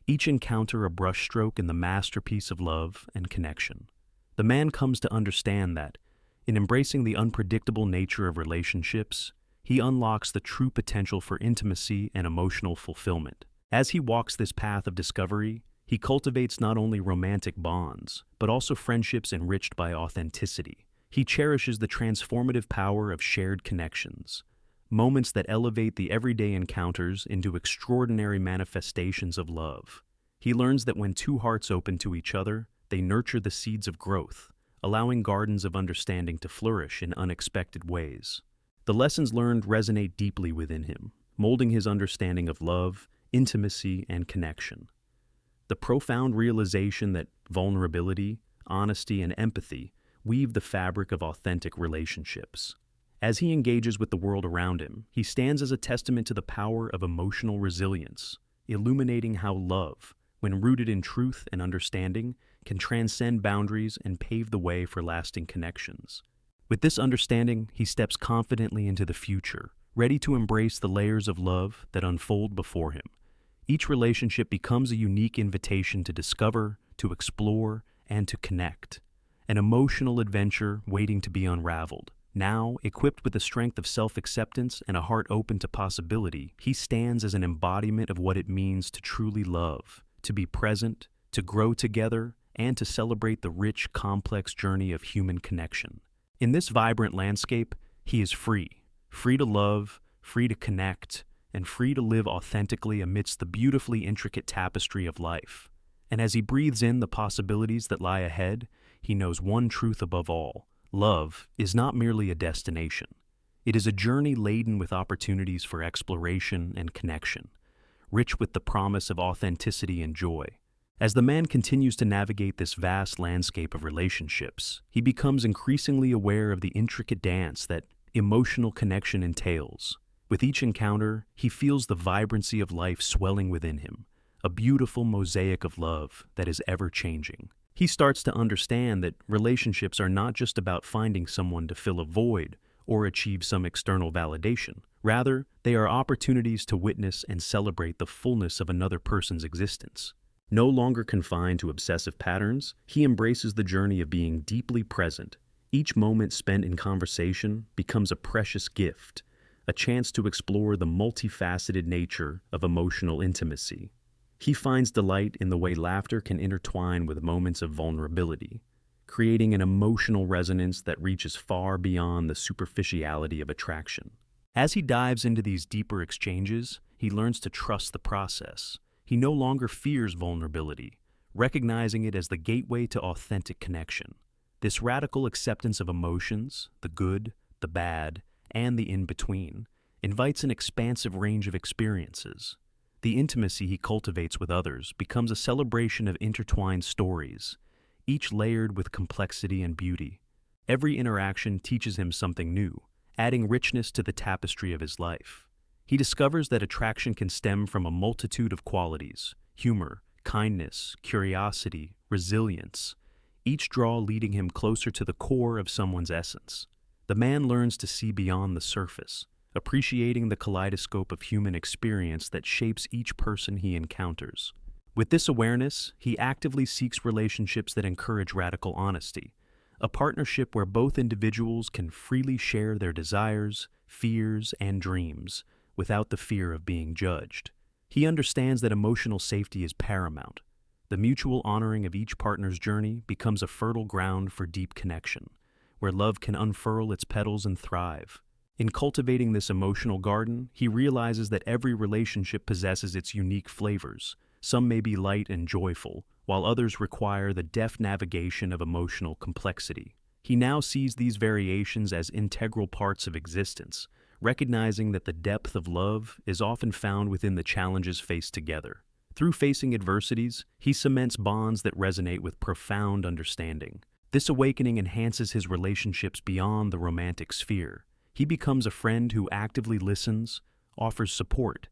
each encounter a brushstroke in the masterpiece of love and connection. The man comes to understand that, in embracing the unpredictable nature of relationships, he unlocks the true potential for intimacy and emotional fulfillment. As he walks this path of discovery, he cultivates not only romantic bonds, but also friendships enriched by authenticity. He cherishes the transformative power of shared connections, moments that elevate the everyday encounters into extraordinary manifestations of love. He learns that when two hearts open to each other, they nurture the seeds of growth, allowing gardens of understanding to flourish in unexpected ways. The lessons learned resonate deeply within him, molding his understanding of love, intimacy, and connection. The profound realization that vulnerability, honesty, and empathy weave the fabric of authentic relationships. As he engages with the world around him, he stands as a testament to the power of emotional resilience, illuminating how love, when rooted in truth and understanding, can transcend boundaries and pave the way for lasting connections. With this understanding, he steps confidently into the future, ready to embrace the layers of love that unfold before him. Each relationship becomes a unique invitation to discover, to explore, and to connect, an emotional adventure waiting to be unraveled. Now, equipped with the strength of self-acceptance and a heart open to possibility, he stands as an embodiment of what it means to truly love, to be present, to grow together, and to celebrate the rich, complex journey of human connection. In this vibrant landscape, he is free to love, free to connect, and free to live authentically amidst the beautifully intricate tapestry of life. And as he breathes in the possibilities that lie ahead, he knows one truth above all: love is not merely a destination. It is a journey laden with opportunities for exploration and connection, rich with the promise of authenticity and joy. As the man continues to navigate this vast landscape of relationships, he becomes increasingly aware of the intricate dance that emotional connection entails. With each encounter, he feels the vibrancy of life swelling within him, a beautiful mosaic of love that is ever-changing. He starts to understand that relationships are not just about finding someone to fill a void or achieve some external validation. Rather, they are opportunities to witness and celebrate the fullness of another person's existence. No longer confined to obsessive patterns, he embraces the journey of being deeply present. Each moment spent in conversation becomes a precious gift, a chance to explore the multifaceted nature of emotional intimacy. He finds delight in the way laughter can intertwine with moments of vulnerability, creating an emotional resonance that reaches far beyond the superficiality of attraction. As he dives into these deeper exchanges, he learns to trust the process. He no longer fears vulnerability, recognizing it as the gateway to authentic connection. This radical acceptance of emotions, the good, the bad, and the in-between, invites an expansive range of experiences. The intimacy he cultivates with others becomes a celebration of intertwined stories, each layered with complexity and beauty. Every interaction teaches him something new, adding richness to the tapestry of his life. He discovers that attraction can stem from a multitude of qualities: humor, kindness, curiosity, resilience, each draw leading him closer to the core of someone's essence. The man learns to see beyond the surface, appreciating the kaleidoscope of human experience that shapes each person he encounters. With this awareness, he actively seeks relationships that encourage radical honesty, a partnership where both individuals can freely share their desires, fears, and dreams, without the fear of being judged. He understands that emotional safety is paramount. The mutual honoring of each partner's journey becomes a fertile ground for deep connection, where love can unfurl its petals and thrive. In cultivating this emotional garden, he realizes that every relationship possesses its unique flavors. Some may be light and joyful, while others require the deft navigation of emotional complexity. He now sees these variations as integral parts of existence, recognizing that the depth of love is often found within the challenges faced together. Through facing adversities, he cements bonds that resonate with profound understanding. This awakening enhances his relationships beyond the romantic sphere. He becomes a friend who actively listens, offers support,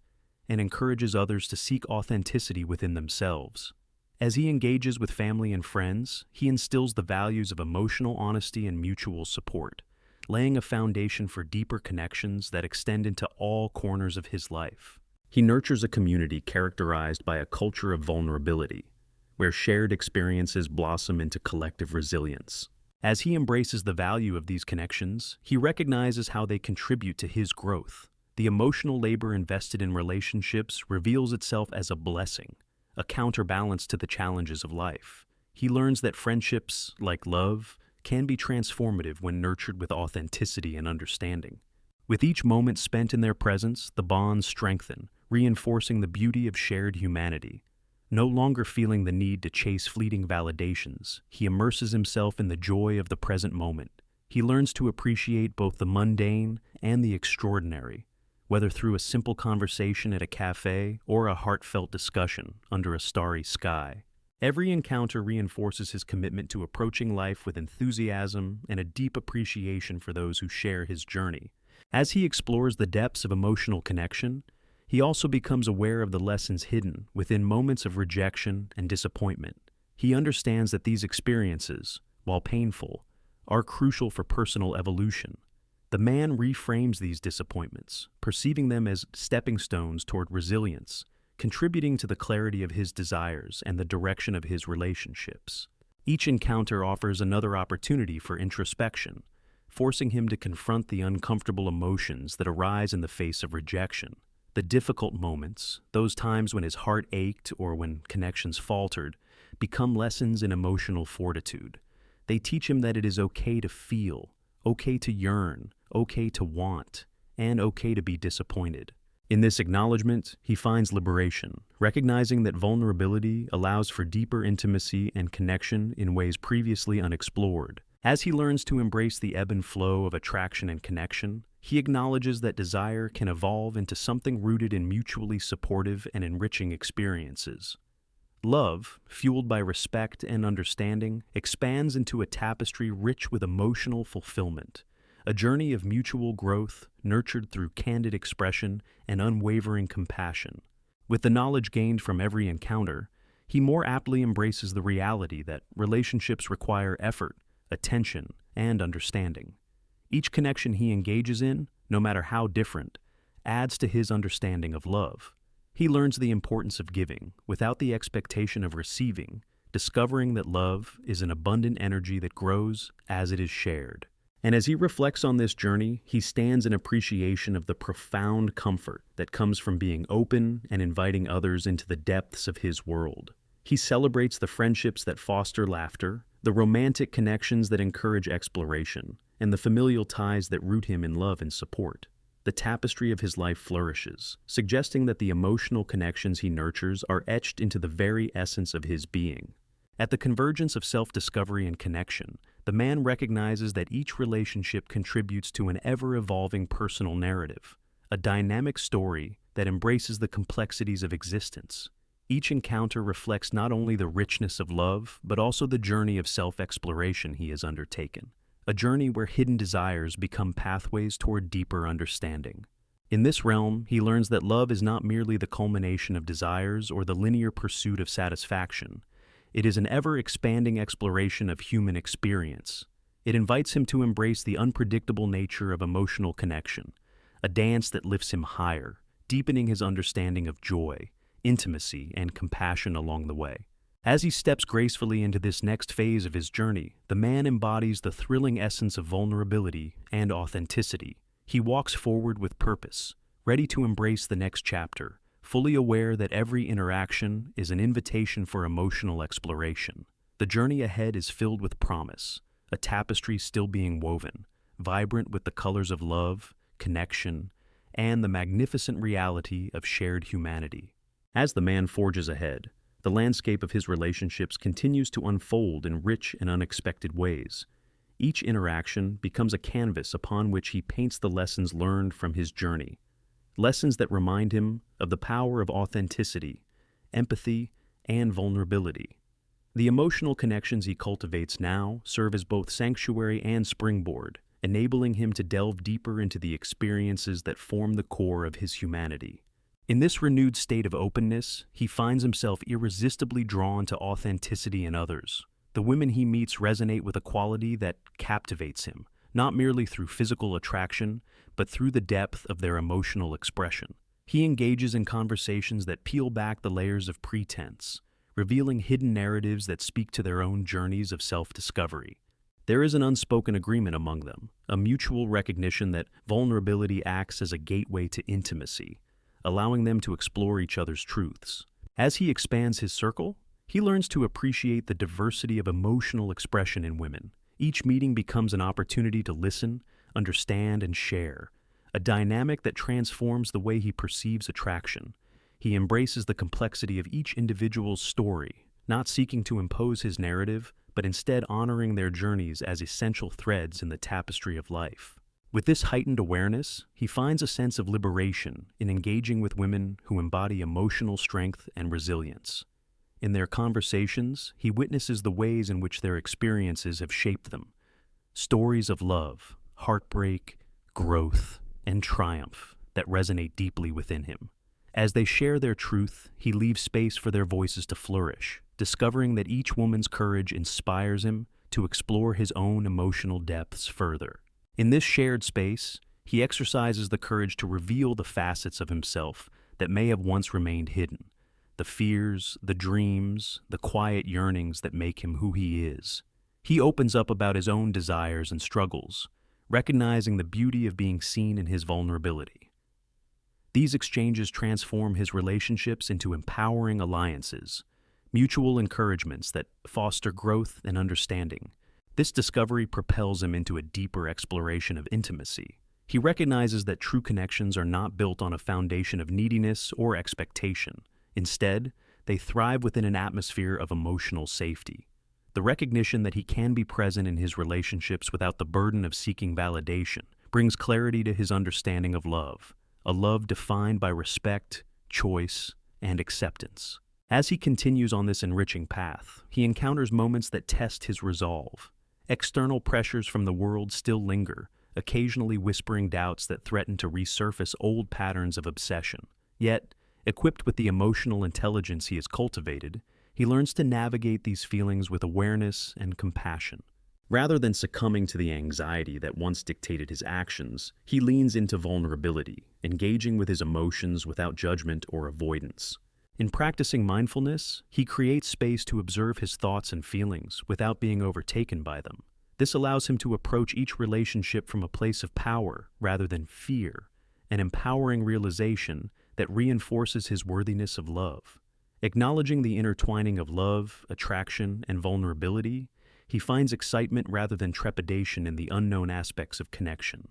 and encourages others to seek authenticity within themselves. As he engages with family and friends, he instills the values of emotional honesty and mutual support, laying a foundation for deeper connections that extend into all corners of his life. He nurtures a community characterized by a culture of vulnerability, where shared experiences blossom into collective resilience. As he embraces the value of these connections, he recognizes how they contribute to his growth. The emotional labor invested in relationships reveals itself as a blessing, a counterbalance to the challenges of life. He learns that friendships, like love, can be transformative when nurtured with authenticity and understanding. With each moment spent in their presence, the bonds strengthen, reinforcing the beauty of shared humanity. No longer feeling the need to chase fleeting validations, he immerses himself in the joy of the present moment. He learns to appreciate both the mundane and the extraordinary, whether through a simple conversation at a cafe or a heartfelt discussion under a starry sky. Every encounter reinforces his commitment to approaching life with enthusiasm and a deep appreciation for those who share his journey. As he explores the depths of emotional connection, he also becomes aware of the lessons hidden within moments of rejection and disappointment. He understands that these experiences, while painful, are crucial for personal evolution. The man reframes these disappointments, perceiving them as stepping stones toward resilience, contributing to the clarity of his desires and the direction of his relationships. Each encounter offers another opportunity for introspection, forcing him to confront the uncomfortable emotions that arise in the face of rejection. The difficult moments, those times when his heart ached or when connections faltered, become lessons in emotional fortitude. They teach him that it is okay to feel, okay to yearn, okay to want, and okay to be disappointed. In this acknowledgement, he finds liberation, recognizing that vulnerability allows for deeper intimacy and connection in ways previously unexplored. As he learns to embrace the ebb and flow of attraction and connection, he acknowledges that desire can evolve into something rooted in mutually supportive and enriching experiences. Love, fueled by respect and understanding, expands into a tapestry rich with emotional fulfillment, a journey of mutual growth nurtured through candid expression and unwavering compassion. With the knowledge gained from every encounter, he more aptly embraces the reality that relationships require effort, attention, and understanding. Each connection he engages in, no matter how different, adds to his understanding of love. He learns the importance of giving without the expectation of receiving, discovering that love is an abundant energy that grows as it is shared. And as he reflects on this journey, he stands in appreciation of the profound comfort that comes from being open and inviting others into the depths of his world. He celebrates the friendships that foster laughter, the romantic connections that encourage exploration, and the familial ties that root him in love and support. The tapestry of his life flourishes, suggesting that the emotional connections he nurtures are etched into the very essence of his being. At the convergence of self-discovery and connection, the man recognizes that each relationship contributes to an ever-evolving personal narrative, a dynamic story that embraces the complexities of existence. Each encounter reflects not only the richness of love, but also the journey of self-exploration he has undertaken, a journey where hidden desires become pathways toward deeper understanding. In this realm, he learns that love is not merely the culmination of desires or the linear pursuit of satisfaction. It is an ever-expanding exploration of human experience. It invites him to embrace the unpredictable nature of emotional connection, a dance that lifts him higher, deepening his understanding of joy, intimacy, and compassion along the way. As he steps gracefully into this next phase of his journey, the man embodies the thrilling essence of vulnerability and authenticity. He walks forward with purpose, ready to embrace the next chapter, fully aware that every interaction is an invitation for emotional exploration. The journey ahead is filled with promise, a tapestry still being woven, vibrant with the colors of love, connection, and the magnificent reality of shared humanity. As the man forges ahead, the landscape of his relationships continues to unfold in rich and unexpected ways. Each interaction becomes a canvas upon which he paints the lessons learned from his journey, lessons that remind him of the power of authenticity empathy, and vulnerability. The emotional connections he cultivates now serve as both sanctuary and springboard, enabling him to delve deeper into the experiences that form the core of his humanity. In this renewed state of openness, he finds himself irresistibly drawn to authenticity in others. The women he meets resonate with a quality that captivates him, not merely through physical attraction, but through the depth of their emotional expression. He engages in conversations that peel back the layers of pretense, revealing hidden narratives that speak to their own journeys of self-discovery. There is an unspoken agreement among them, a mutual recognition that vulnerability acts as a gateway to intimacy, allowing them to explore each other's truths. As he expands his circle, he learns to appreciate the diversity of emotional expression in women. Each meeting becomes an opportunity to listen, understand, and share, a dynamic that transforms the way he perceives attraction. He embraces the complexity of each individual's story, not seeking to impose his narrative, but instead honoring their journeys as essential threads in the tapestry of life. With this heightened awareness, he finds a sense of liberation in engaging with women who embody emotional strength and resilience. In their conversations, he witnesses the ways in which their experiences have shaped them. Stories of love, heartbreak, growth, and triumph that resonate deeply within him. As they share their truth, he leaves space for their voices to flourish, discovering that each woman's courage inspires him to explore his own emotional depths further. In this shared space, he exercises the courage to reveal the facets of himself that may have once remained hidden, the fears, the dreams, the quiet yearnings that make him who he is. He opens up about his own desires and struggles, recognizing the beauty of being seen in his vulnerability. These exchanges transform his relationships into empowering alliances, mutual encouragements that foster growth and understanding. This discovery propels him into a deeper exploration of intimacy. He recognizes that true connections are not built on a foundation of neediness or expectation. Instead, they thrive within an atmosphere of emotional safety. The recognition that he can be present in his relationships without the burden of seeking validation brings clarity to his understanding of love, a love defined by respect, choice, and acceptance. As he continues on this enriching path, he encounters moments that test his resolve. External pressures from the world still linger, occasionally whispering doubts that threaten to resurface old patterns of obsession. Yet, equipped with the emotional intelligence he has cultivated, he learns to navigate these feelings with awareness and compassion. Rather than succumbing to the anxiety that once dictated his actions, he leans into vulnerability, engaging with his emotions without judgment or avoidance. In practicing mindfulness, he creates space to observe his thoughts and feelings without being overtaken by them. This allows him to approach each relationship from a place of power rather than fear, an empowering realization that reinforces his worthiness of love. Acknowledging the intertwining of love, attraction, and vulnerability, he finds excitement rather than trepidation in the unknown aspects of connection.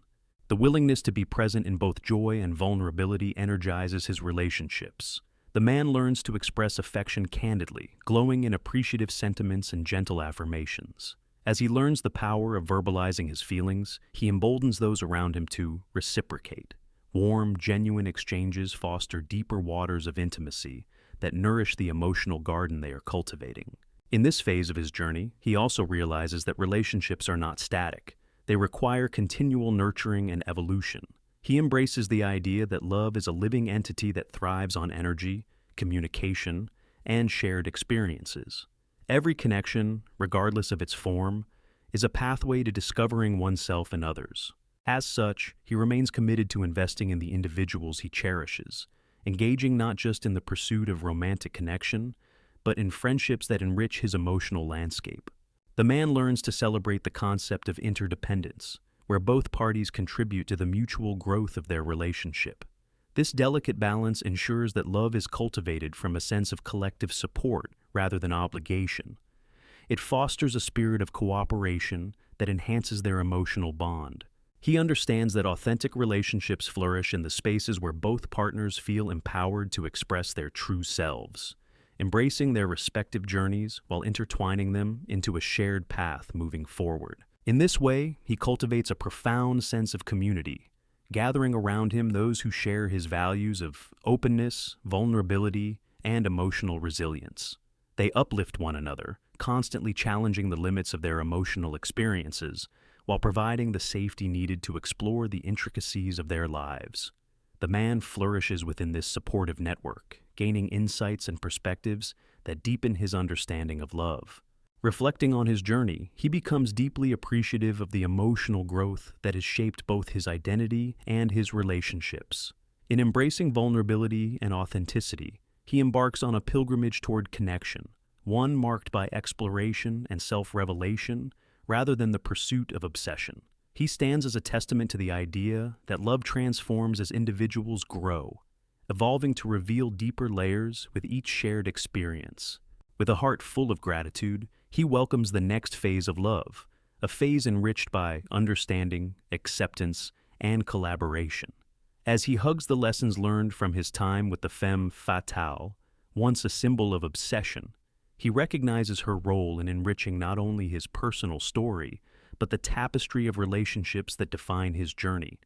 The willingness to be present in both joy and vulnerability energizes his relationships. The man learns to express affection candidly, glowing in appreciative sentiments and gentle affirmations. As he learns the power of verbalizing his feelings, he emboldens those around him to reciprocate. Warm, genuine exchanges foster deeper waters of intimacy that nourish the emotional garden they are cultivating. In this phase of his journey, he also realizes that relationships are not static. They require continual nurturing and evolution. He embraces the idea that love is a living entity that thrives on energy, communication, and shared experiences. Every connection, regardless of its form, is a pathway to discovering oneself and others. As such, he remains committed to investing in the individuals he cherishes, engaging not just in the pursuit of romantic connection, but in friendships that enrich his emotional landscape. The man learns to celebrate the concept of interdependence, where both parties contribute to the mutual growth of their relationship. This delicate balance ensures that love is cultivated from a sense of collective support rather than obligation. It fosters a spirit of cooperation that enhances their emotional bond. He understands that authentic relationships flourish in the spaces where both partners feel empowered to express their true selves, embracing their respective journeys while intertwining them into a shared path moving forward. In this way, he cultivates a profound sense of community, gathering around him those who share his values of openness, vulnerability, and emotional resilience. They uplift one another, constantly challenging the limits of their emotional experiences, while providing the safety needed to explore the intricacies of their lives. The man flourishes within this supportive network, gaining insights and perspectives that deepen his understanding of love. Reflecting on his journey, he becomes deeply appreciative of the emotional growth that has shaped both his identity and his relationships. In embracing vulnerability and authenticity, he embarks on a pilgrimage toward connection, one marked by exploration and self-revelation rather than the pursuit of obsession. He stands as a testament to the idea that love transforms as individuals grow, evolving to reveal deeper layers with each shared experience. With a heart full of gratitude, he welcomes the next phase of love, a phase enriched by understanding, acceptance, and collaboration. As he hugs the lessons learned from his time with the femme fatale, once a symbol of obsession, he recognizes her role in enriching not only his personal story, but the tapestry of relationships that define his journey.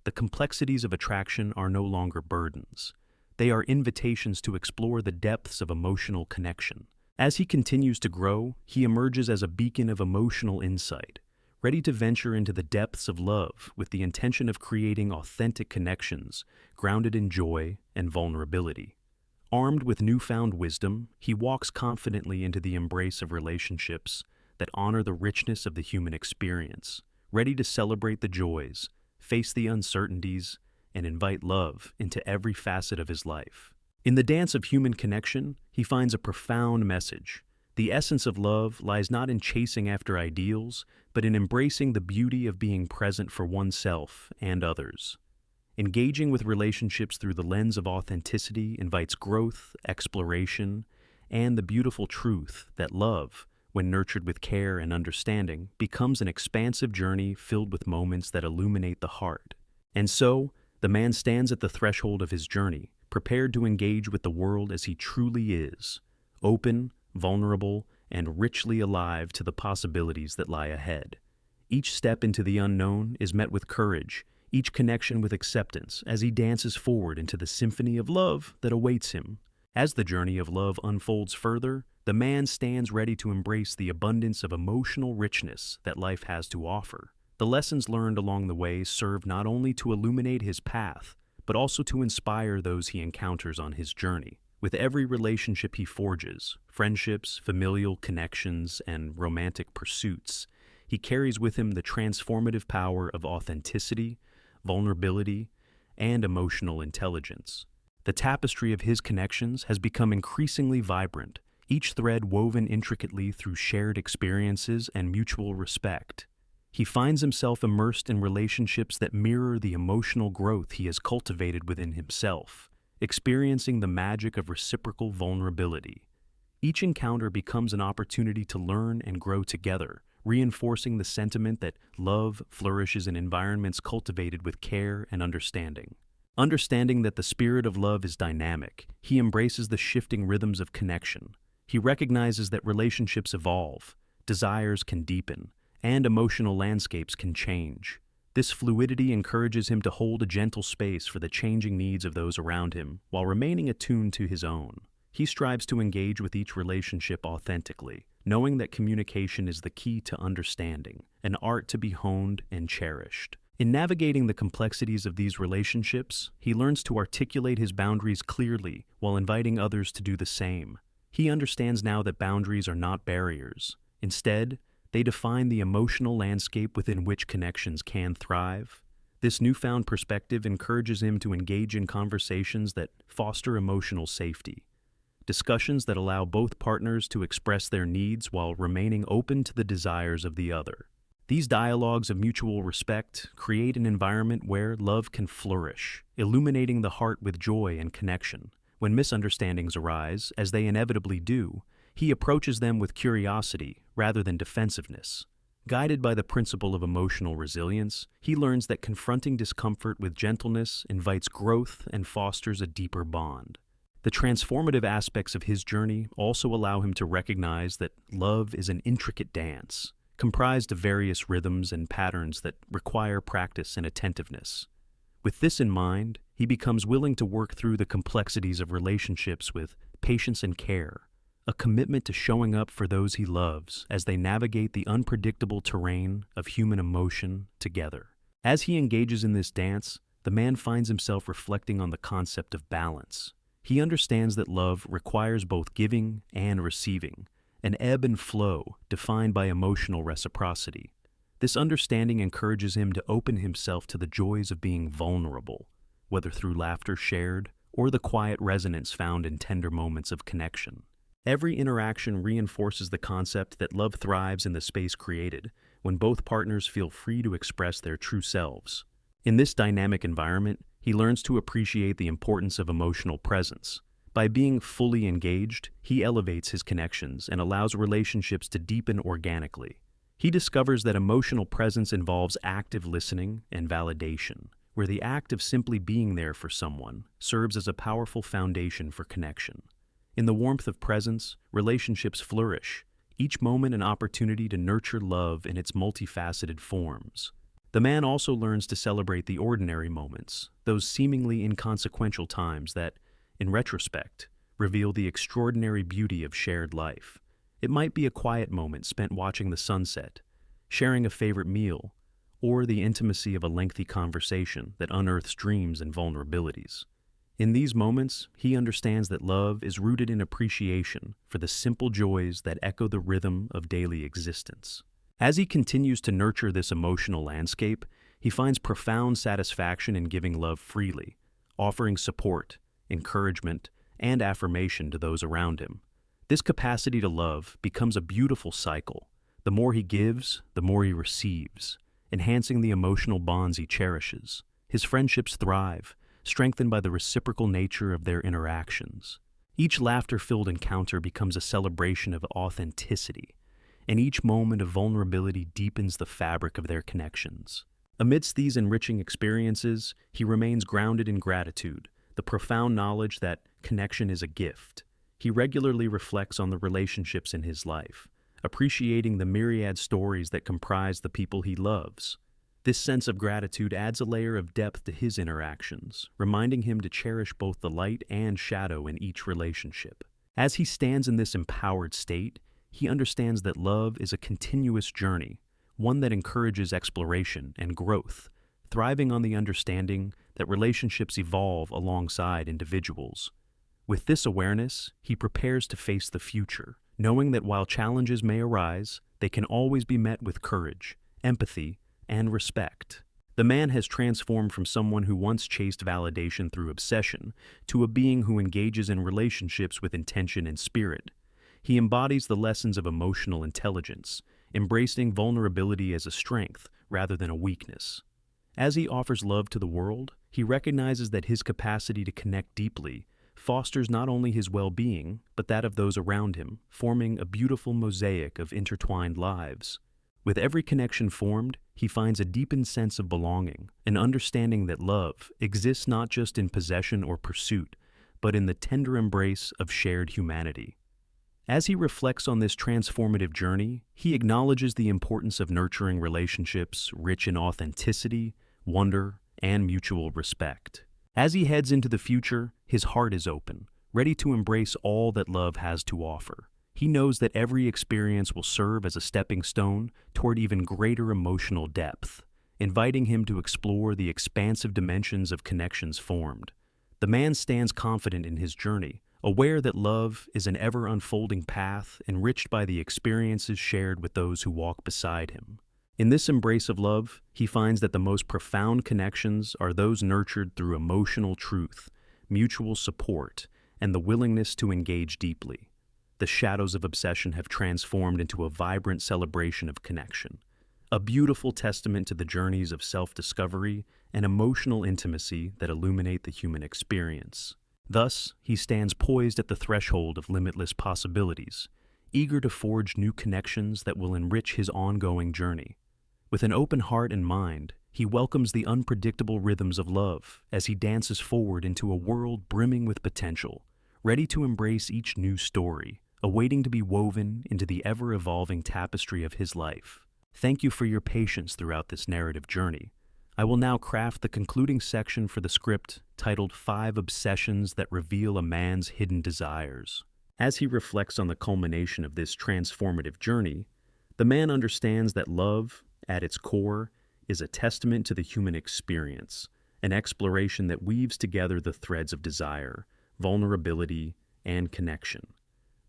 The complexities of attraction are no longer burdens. They are invitations to explore the depths of emotional connection. As he continues to grow, he emerges as a beacon of emotional insight, ready to venture into the depths of love with the intention of creating authentic connections grounded in joy and vulnerability. Armed with newfound wisdom, he walks confidently into the embrace of relationships that honor the richness of the human experience, ready to celebrate the joys, face the uncertainties, and invite love into every facet of his life. In the dance of human connection, he finds a profound message. The essence of love lies not in chasing after ideals, but in embracing the beauty of being present for oneself and others. Engaging with relationships through the lens of authenticity invites growth, exploration, and the beautiful truth that love, when nurtured with care and understanding, becomes an expansive journey filled with moments that illuminate the heart. And so, the man stands at the threshold of his journey, prepared to engage with the world as he truly is, open, vulnerable, and richly alive to the possibilities that lie ahead. Each step into the unknown is met with courage, each connection with acceptance, as he dances forward into the symphony of love that awaits him. As the journey of love unfolds further, the man stands ready to embrace the abundance of emotional richness that life has to offer. The lessons learned along the way serve not only to illuminate his path, but also to inspire those he encounters on his journey. With every relationship he forges, friendships, familial connections, and romantic pursuits, he carries with him the transformative power of authenticity, vulnerability, and emotional intelligence. The tapestry of his connections has become increasingly vibrant, each thread woven intricately through shared experiences and mutual respect. He finds himself immersed in relationships that mirror the emotional growth he has cultivated within himself, experiencing the magic of reciprocal vulnerability. Each encounter becomes an opportunity to learn and grow together, reinforcing the sentiment that love flourishes in environments cultivated with care and understanding. Understanding that the spirit of love is dynamic, he embraces the shifting rhythms of connection. He recognizes that relationships evolve, desires can deepen, and emotional landscapes can change. This fluidity encourages him to hold a gentle space for the changing needs of those around him while remaining attuned to his own. He strives to engage with each relationship authentically, knowing that communication is the key to understanding, an art to be honed and cherished. In navigating the complexities of these relationships, he learns to articulate his boundaries clearly while inviting others to do the same. He understands now that boundaries are not barriers. Instead, they define the emotional landscape within which connections can thrive. This newfound perspective encourages him to engage in conversations that foster emotional safety, discussions that allow both partners to express their needs while remaining open to the desires of the other. These dialogues of mutual respect create an environment where love can flourish, illuminating the heart with joy and connection. When misunderstandings arise, as they inevitably do, he approaches them with curiosity rather than defensiveness. Guided by the principle of emotional resilience, he learns that confronting discomfort with gentleness invites growth and fosters a deeper bond. The transformative aspects of his journey also allow him to recognize that love is an intricate dance, comprised of various rhythms and patterns that require practice and attentiveness. With this in mind, he becomes willing to work through the complexities of relationships with patience and care, a commitment to showing up for those he loves as they navigate the unpredictable terrain of human emotion together. As he engages in this dance, the man finds himself reflecting on the concept of balance. He understands that love requires both giving and receiving, an ebb and flow defined by emotional reciprocity. This understanding encourages him to open himself to the joys of being vulnerable, whether through laughter shared or the quiet resonance found in tender moments of connection. Every interaction reinforces the concept that love thrives in the space created when both partners feel free to express their true selves. In this dynamic environment, he learns to appreciate the importance of emotional presence. By being fully engaged, he elevates his connections and allows relationships to deepen organically. He discovers that emotional presence involves active listening and validation, where the act of simply being there for someone serves as a powerful foundation for connection. In the warmth of presence, relationships flourish, each moment an opportunity to nurture love in its multifaceted forms. The man also learns to celebrate the ordinary moments, those seemingly inconsequential times that, in retrospect, reveal the extraordinary beauty of shared life. It might be a quiet moment spent watching the sunset, sharing a favorite meal, or the intimacy of a lengthy conversation that unearths dreams and vulnerabilities. In these moments, he understands that love is rooted in appreciation for the simple joys that echo the rhythm of daily existence. As he continues to nurture this emotional landscape, he finds profound satisfaction in giving love freely, offering support, encouragement, and affirmation to those around him. This capacity to love becomes a beautiful cycle. The more he gives, the more he receives, enhancing the emotional bonds he cherishes. His friendships thrive, strengthened by the reciprocal nature of their interactions. Each laughter-filled encounter becomes a celebration of authenticity, and each moment of vulnerability deepens the fabric of their connections. Amidst these enriching experiences, he remains grounded in gratitude, the profound knowledge that connection is a gift. He regularly reflects on the relationships in his life, appreciating the myriad stories that comprise the people he loves. This sense of gratitude adds a layer of depth to his interactions, reminding him to cherish both the light and shadow in each relationship. As he stands in this empowered state, he understands that love is a continuous journey, one that encourages exploration and growth, thriving on the understanding that relationships evolve alongside individuals. With this awareness, he prepares to face the future, knowing that while challenges may arise, they can always be met with courage, empathy, and respect. The man has transformed from someone who once chased validation through obsession to a being who engages in relationships with intention and spirit. He embodies the lessons of emotional intelligence, embracing vulnerability as a strength rather than a weakness. As he offers love to the world, he recognizes that his capacity to connect deeply fosters not only his well-being, but that of those around him, forming a beautiful mosaic of intertwined lives. With every connection formed, he finds a deepened sense of belonging, an understanding that love exists not just in possession or pursuit, but in the tender embrace of shared humanity. As he reflects on this transformative journey, he acknowledges the importance of nurturing relationships rich in authenticity, wonder, and mutual respect. As he heads into the future, his heart is open, ready to embrace all that love has to offer. He knows that every experience will serve as a stepping stone toward even greater emotional depth, inviting him to explore the expansive dimensions of connections formed. The man stands confident in his journey, aware that love is an ever-unfolding path enriched by the experiences shared with those who walk beside him. In this embrace of love, he finds that the most profound connections are those nurtured through emotional truth, mutual support, and the willingness to engage deeply. The shadows of obsession have transformed into a vibrant celebration of connection, a beautiful testament to the journeys of self-discovery and emotional intimacy that illuminate the human experience. Thus, he stands poised at the threshold of limitless possibilities, eager to forge new connections that will enrich his ongoing journey. With an open heart and mind, he welcomes the unpredictable rhythms of love as he dances forward into a world brimming with potential, ready to embrace each new story, awaiting to be woven into the ever-evolving tapestry of his life. Thank you for your patience throughout this narrative journey. I will now craft the concluding section for the script titled 5 Obsessions That Reveal a Man's Hidden Desires. As he reflects on the culmination of this transformative journey, the man understands that love, at its core, is a testament to the human experience, an exploration that weaves together the threads of desire, vulnerability, and connection.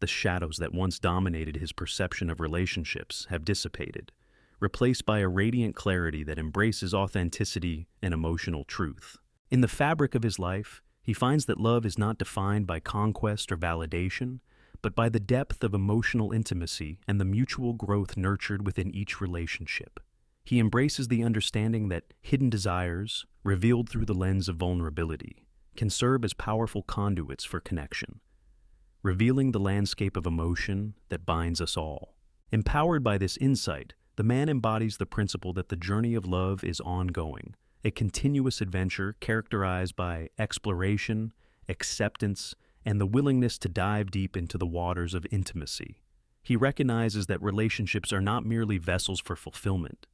The shadows that once dominated his perception of relationships have dissipated, replaced by a radiant clarity that embraces authenticity and emotional truth. In the fabric of his life, he finds that love is not defined by conquest or validation, but by the depth of emotional intimacy and the mutual growth nurtured within each relationship. He embraces the understanding that hidden desires, revealed through the lens of vulnerability, can serve as powerful conduits for connection, revealing the landscape of emotion that binds us all. Empowered by this insight, the man embodies the principle that the journey of love is ongoing, a continuous adventure characterized by exploration, acceptance, and the willingness to dive deep into the waters of intimacy. He recognizes that relationships are not merely vessels for fulfillment.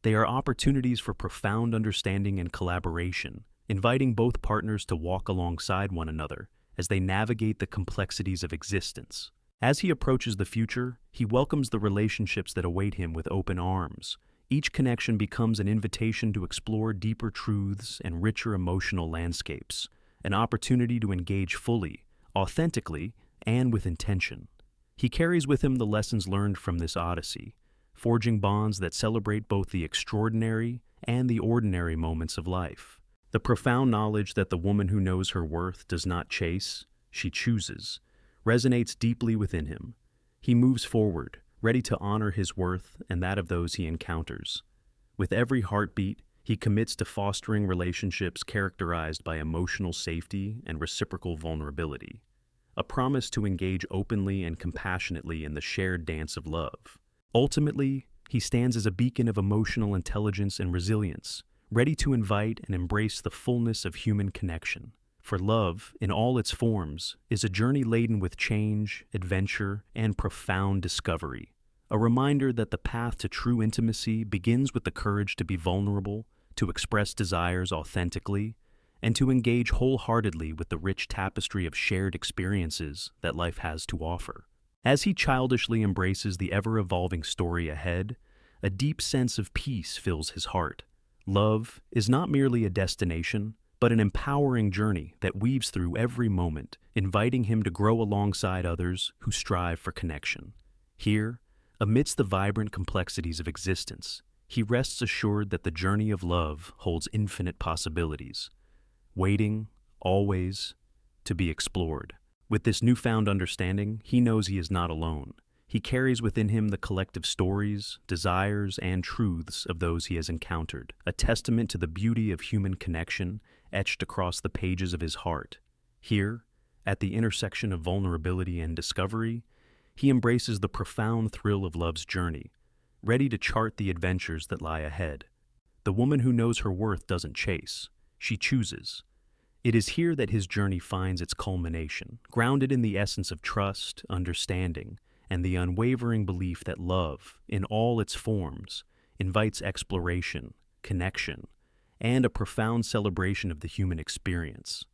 They are opportunities for profound understanding and collaboration, inviting both partners to walk alongside one another as they navigate the complexities of existence. As he approaches the future, he welcomes the relationships that await him with open arms. Each connection becomes an invitation to explore deeper truths and richer emotional landscapes, an opportunity to engage fully, authentically, and with intention. He carries with him the lessons learned from this odyssey, forging bonds that celebrate both the extraordinary and the ordinary moments of life. The profound knowledge that the woman who knows her worth does not chase, she chooses, resonates deeply within him. He moves forward, ready to honor his worth and that of those he encounters. With every heartbeat, he commits to fostering relationships characterized by emotional safety and reciprocal vulnerability, a promise to engage openly and compassionately in the shared dance of love. Ultimately, he stands as a beacon of emotional intelligence and resilience, ready to invite and embrace the fullness of human connection. For love, in all its forms, is a journey laden with change, adventure, and profound discovery. A reminder that the path to true intimacy begins with the courage to be vulnerable, to express desires authentically, and to engage wholeheartedly with the rich tapestry of shared experiences that life has to offer. As he childishly embraces the ever-evolving story ahead, a deep sense of peace fills his heart. Love is not merely a destination, but an empowering journey that weaves through every moment, inviting him to grow alongside others who strive for connection. Here, amidst the vibrant complexities of existence, he rests assured that the journey of love holds infinite possibilities, waiting, always, to be explored. With this newfound understanding, he knows he is not alone. He carries within him the collective stories, desires, and truths of those he has encountered, a testament to the beauty of human connection etched across the pages of his heart. Here, at the intersection of vulnerability and discovery, he embraces the profound thrill of love's journey, ready to chart the adventures that lie ahead. The woman who knows her worth doesn't chase, she chooses. It is here that his journey finds its culmination, grounded in the essence of trust, understanding, and the unwavering belief that love, in all its forms, invites exploration, connection, and a profound celebration of the human experience.